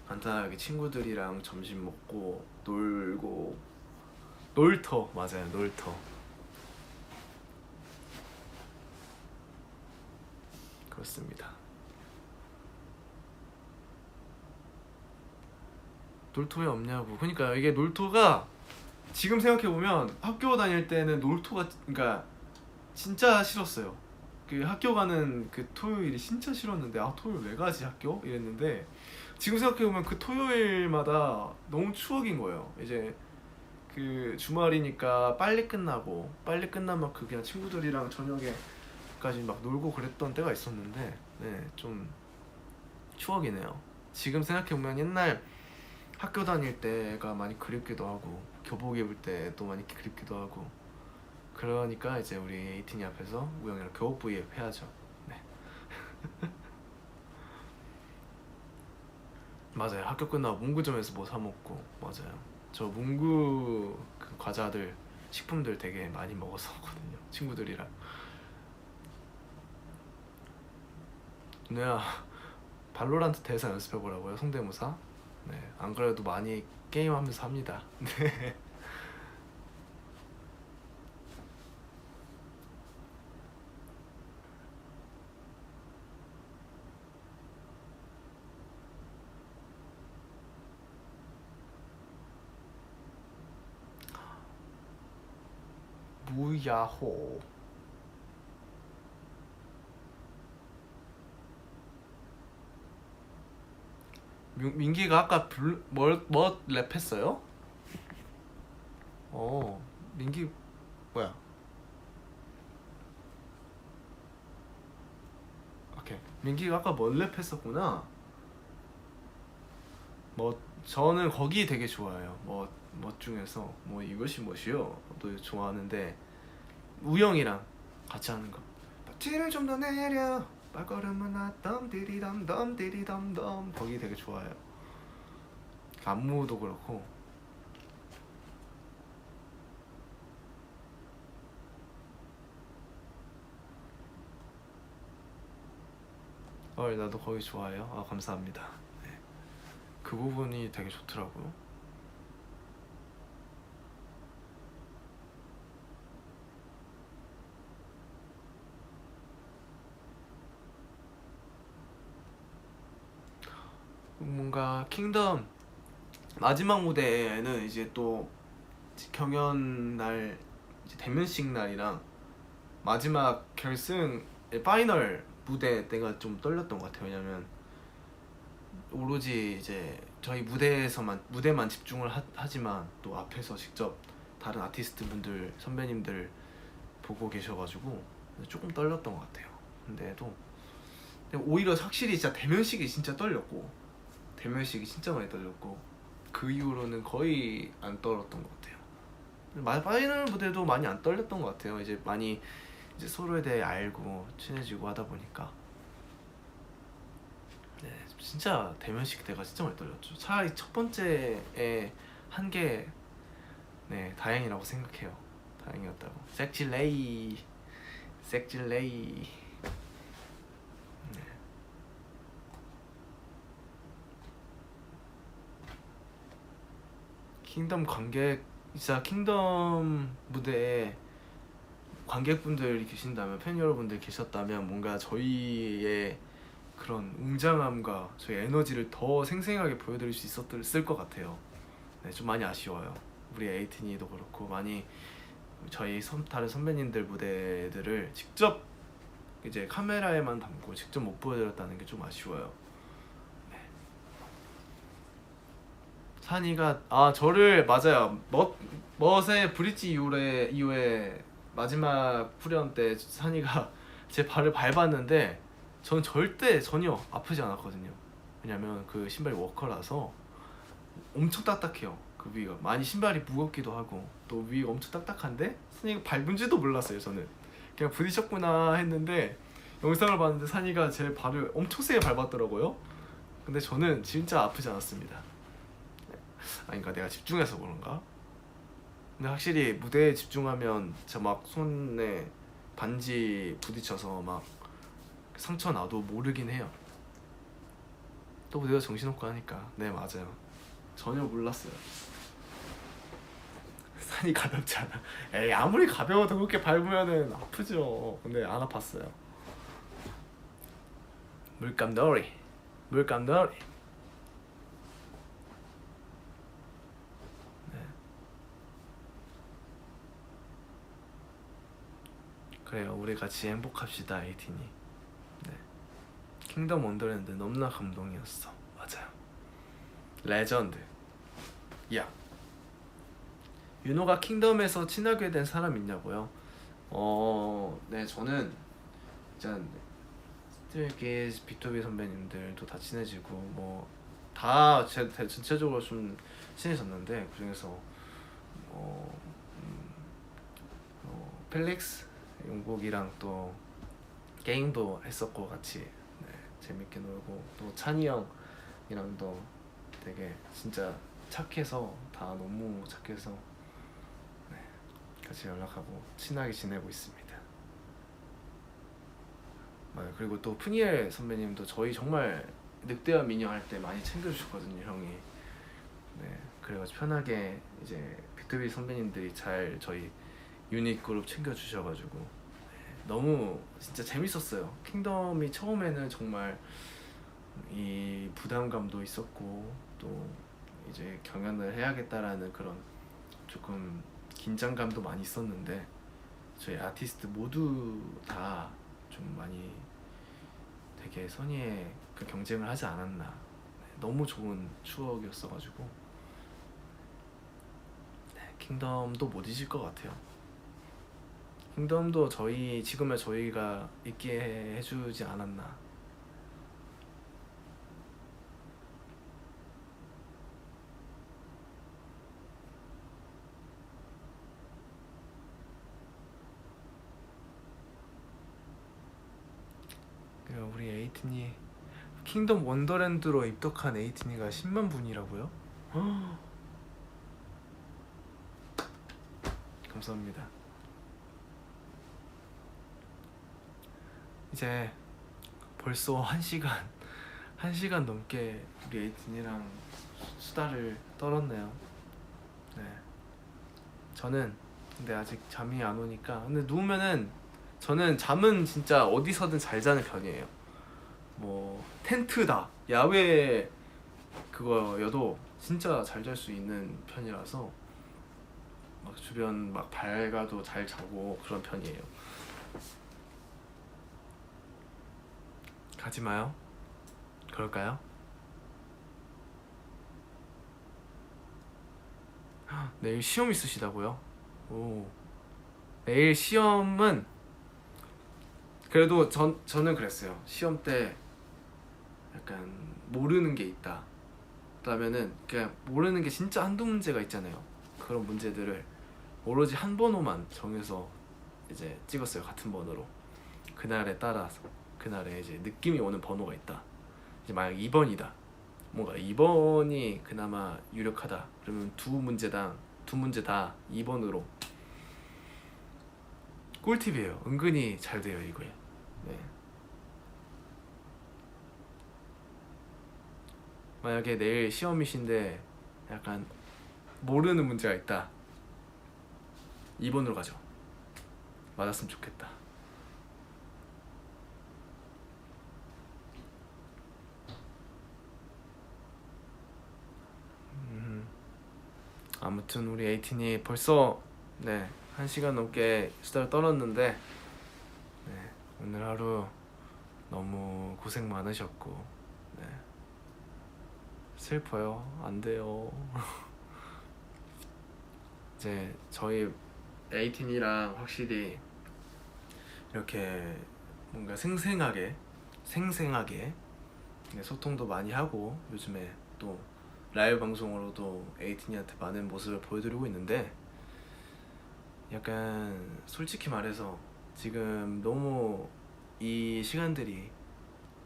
간단하게 친구들이랑 점심 먹고 놀고 놀터 맞아요 놀터 그렇습니다. 놀토 왜 없냐고. 그러니까 이게 놀토가 지금 생각해보면 학교 다닐 때는 놀토가 그러니까 진짜 싫었어요. 그 학교 가는 그 토요일이 진짜 싫었는데 아 토요일 왜 가지 학교? 이랬는데 지금 생각해보면 그 토요일마다 너무 추억인 거예요. 이제 그 주말이니까 빨리 끝나고 빨리 끝나면 그 그냥 친구들이랑 저녁에까지 막 놀고 그랬던 때가 있었는데 네, 좀 추억이네요. 지금 생각해보면 옛날 학교 다닐 때가 많이 그립기도 하고 교복 입을 때도 많이 그립기도 하고 그러니까 이제 우리 에이틴이 앞에서 우영이랑 교복 브이앱 해야죠. 네. 맞아요. 학교 끝나고 문구점에서 뭐 사 먹고 맞아요. 저 문구 그 과자들 식품들 되게 많이 먹었었거든요. 친구들이랑. 누나야 발로란트 대사 연습해보라고요. 성대모사. 네. 안 그래도 많이 게임하면서 합니다. 네. 무야호. 민기가 아까 뭐 랩했어요? 민기 뭐야? 오케이. 민기가 아까 뭐 랩했었구나. 뭐 저는 거기 되게 좋아해요. 뭐 중에서 뭐 이것이 뭐시요? 도 좋아하는데 우영이랑 같이 하는 거. 박치를 좀 더 내려. 발걸음은 나덤 디리덤덤 디리덤덤 거기 되게 좋아해요. 안무도 그렇고. 나도 거기 좋아해요. 아 감사합니다. 네. 그 부분이 되게 좋더라고요. 뭔가 킹덤 마지막 무대에는 이제 또 경연 날 이제 대면식 날이랑 마지막 결승 파이널 무대 때가 좀 떨렸던 것 같아요. 왜냐면 오로지 이제 저희 무대만 집중을 하지만 또 앞에서 직접 다른 아티스트 분들 선배님들 보고 계셔가지고 조금 떨렸던 것 같아요. 근데 오히려 확실히 진짜 대면식이 진짜 떨렸고 대면식이 진짜 많이 떨렸고 그 이후로는 거의 안 떨었던 것 같아요. 파이널 무대도 많이 안 떨렸던 것 같아요. 이제 많이 이제 서로에 대해 알고 친해지고 하다 보니까 네 진짜 대면식 때가 진짜 많이 떨렸죠. 차라리 첫 번째에 한 게 네 다행이라고 생각해요. 다행이었다고. 섹질레이 네. 킹덤 관객 진짜 킹덤 무대에 관객분들이 계신다면 팬 여러분들 계셨다면 뭔가 저희의 그런 웅장함과 저희 에너지를 더 생생하게 보여드릴 수 있었을 것 같아요. 네, 좀 많이 아쉬워요. 우리 에이틴이도 그렇고 많이 저희 다른 선배님들 무대들을 직접 이제 카메라에만 담고 직접 못 보여드렸다는 게 좀 아쉬워요. 네. 산이가 저를 맞아요. 멋의 브릿지 이후에 마지막 후렴 때 산이가 제 발을 밟았는데 전 전혀 아프지 않았거든요. 왜냐면 그 신발이 워커라서 엄청 딱딱해요. 그 위가 많이 신발이 무겁기도 하고 또 위가 엄청 딱딱한데 산이가 밟은지도 몰랐어요. 저는 그냥 부딪혔구나 했는데 영상을 봤는데 산이가 제 발을 엄청 세게 밟았더라고요. 근데 저는 진짜 아프지 않았습니다. 그러니까 내가 집중해서 그런가? 근데 확실히 무대에 집중하면 진짜 막 손에 반지 부딪혀서 막 상처 나도 모르긴 해요. 또 무대가 정신없고 하니까. 네 맞아요. 전혀 몰랐어요. 산이 가볍지 않아. 에이 아무리 가벼워도 그렇게 밟으면은 아프죠. 근데 안 아팠어요. 물감놀이 물감놀이. 네. 그래요. 우리 같이 행복합시다 에이틴이. 네. 킹덤 원더랜드 너무나 감동이었어. 맞아요. 레전드. 야, 윤호가 킹덤에서 친하게 된 사람 있냐고요? 네, 저는 일단 스트레이키즈, BTOB 선배님들도 다 친해지고 뭐다 전체적으로 좀 친해졌는데, 그중에서 펠릭스 용국이랑 또 게임도 했었고 같이. 네, 재밌게 놀고, 또 찬이 형이랑도 되게 진짜 착해서, 다 너무 착해서 네, 같이 연락하고 친하게 지내고 있습니다. 그리고 또 푸니엘 선배님도 저희 정말 늑대와 미녀 할 때 많이 챙겨주셨거든요, 형이. 네, 그래가지고 편하게 이제 비투비 선배님들이 잘 저희 유닛 그룹 챙겨주셔가지고 너무 진짜 재밌었어요. 킹덤이 처음에는 정말 이 부담감도 있었고, 또 이제 경연을 해야겠다라는 그런 조금 긴장감도 많이 있었는데, 저희 아티스트 모두 다 좀 많이 되게 선의의 그 경쟁을 하지 않았나. 너무 좋은 추억이었어가지고 네, 킹덤도 못 잊을 것 같아요. 킹덤도 지금의 저희가 있게 해주지 않았나. 우리 에이틴이 킹덤 원더랜드로 입덕한 에이틴이가 10만 분이라고요? 감사합니다. 이제 벌써 1시간 넘게 우리 에이틴이랑 수다를 떨었네요. 네. 저는 근데 아직 잠이 안 오니까, 근데 누우면은 저는 잠은 진짜 어디서든 잘 자는 편이에요. 뭐 텐트다, 야외 그거여도 진짜 잘 잘 수 있는 편이라서 막 주변 막 밝아도 잘 자고 그런 편이에요. 가지 마요. 그럴까요? 내일 시험 있으시다고요? 오. 내일 시험은 그래도 저는 그랬어요. 시험 때 약간 모르는 게 있다, 그러면은 그냥 모르는 게 진짜 한두 문제가 있잖아요. 그런 문제들을 오로지 한 번호만 정해서 이제 찍었어요. 같은 번호로. 그날에 따라서 그날에 이제 느낌이 오는 번호가 있다. 이제 만약 2번이다, 뭔가 2번이 그나마 유력하다, 그러면 두 문제 다 2번으로. 꿀팁이에요. 은근히 잘 돼요 이거에. 네. 만약에 내일 시험이신데 약간 모르는 문제가 있다, 2번으로 가죠. 맞았으면 좋겠다. 아무튼 우리 에이틴이 벌써 1시간 넘게 수다를 떨었는데, 네, 오늘 하루 너무 고생 많으셨고, 네, 슬퍼요. 안 돼요. 이제 저희 에이틴이랑 확실히 이렇게 뭔가 생생하게 소통도 많이 하고, 요즘에 또 라이브 방송으로도 에이틴이한테 많은 모습을 보여드리고 있는데, 약간 솔직히 말해서 지금 너무 이 시간들이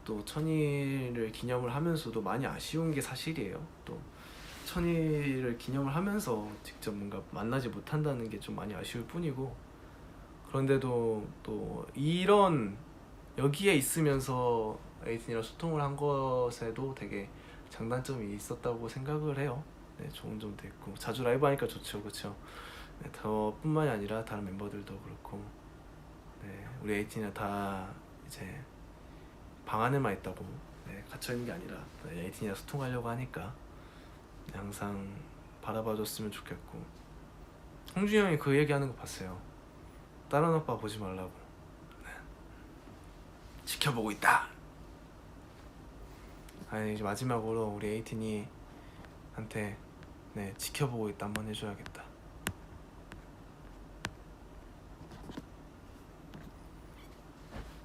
또 천일을 기념을 하면서도 많이 아쉬운 게 사실이에요. 또 천일을 기념을 하면서 직접 뭔가 만나지 못한다는 게 좀 많이 아쉬울 뿐이고, 그런데도 또 이런 여기에 있으면서 에이틴이랑 소통을 한 것에도 되게 장단점이 있었다고 생각을 해요. 네, 좋은 점도 있고, 자주 라이브 하니까 좋죠, 그렇죠? 네, 저뿐만이 아니라 다른 멤버들도 그렇고, 네, 우리 에이틴이랑 다 이제 방 안에만 있다고 네, 갇혀 있는 게 아니라 네, 에이틴이랑 소통하려고 하니까 네, 항상 바라봐줬으면 좋겠고. 홍준이 형이 그 얘기하는 거 봤어요. 다른 오빠 보지 말라고. 네. 지켜보고 있다. 아니 이제 마지막으로 우리 에이틴이 한테 네 지켜보고 있다 한번 해줘야겠다.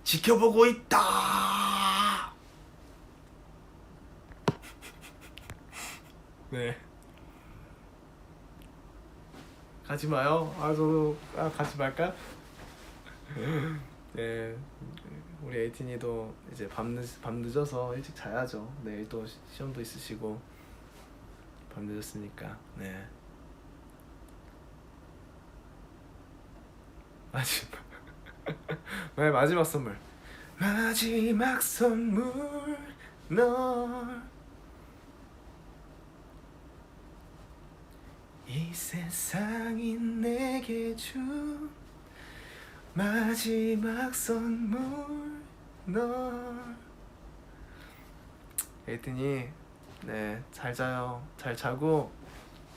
지켜보고 있다. 네. 가지 마요. 저도 가지 말까? 네. 우리 에이틴이도 이제 밤 늦어서 일찍 자야죠. 내일 또 시험도 있으시고 밤 늦었으니까. 네. 마지막. 네, 마지막 선물. 마지막 선물 널. 이 세상이 내게 준 마지막 선물 널. 에이튼이 네 잘 자요. 잘 자고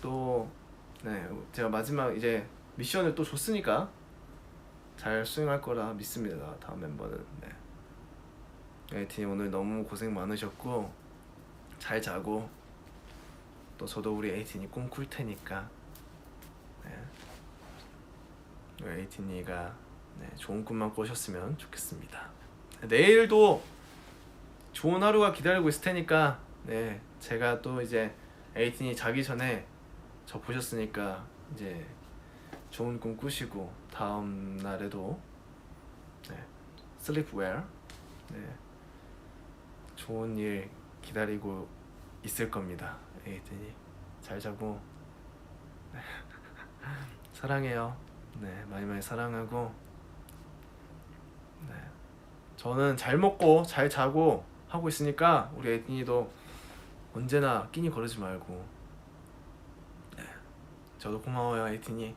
또 네 제가 마지막 이제 미션을 또 줬으니까 잘 수행할 거라 믿습니다. 다음 멤버는. 네. 에이튼이 오늘 너무 고생 많으셨고 잘 자고 또 저도 우리 에이튼이 꿈꿀 테니까 네. 우리 에이튼이가 네, 좋은 꿈만 꾸셨으면 좋겠습니다. 내일도 좋은 하루가 기다리고 있을 테니까 네 제가 또 이제 에이튼이 자기 전에 저 보셨으니까 이제 좋은 꿈 꾸시고 다음 날에도 네, sleep well 네, 좋은 일 기다리고 있을 겁니다. 에이튼이 잘 자고 네. 사랑해요. 네 많이 많이 사랑하고 네 저는 잘 먹고 잘 자고 하고 있으니까 우리 에이튼이도 언제나 끼니 거르지 말고 네 저도 고마워요 에이튼이.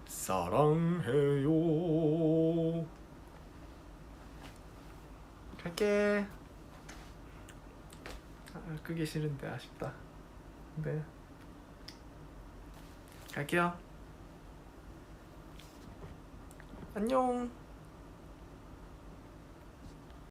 사랑해요. 갈게. 끄기 싫은데 아쉽다. 네 갈게요. 안녕.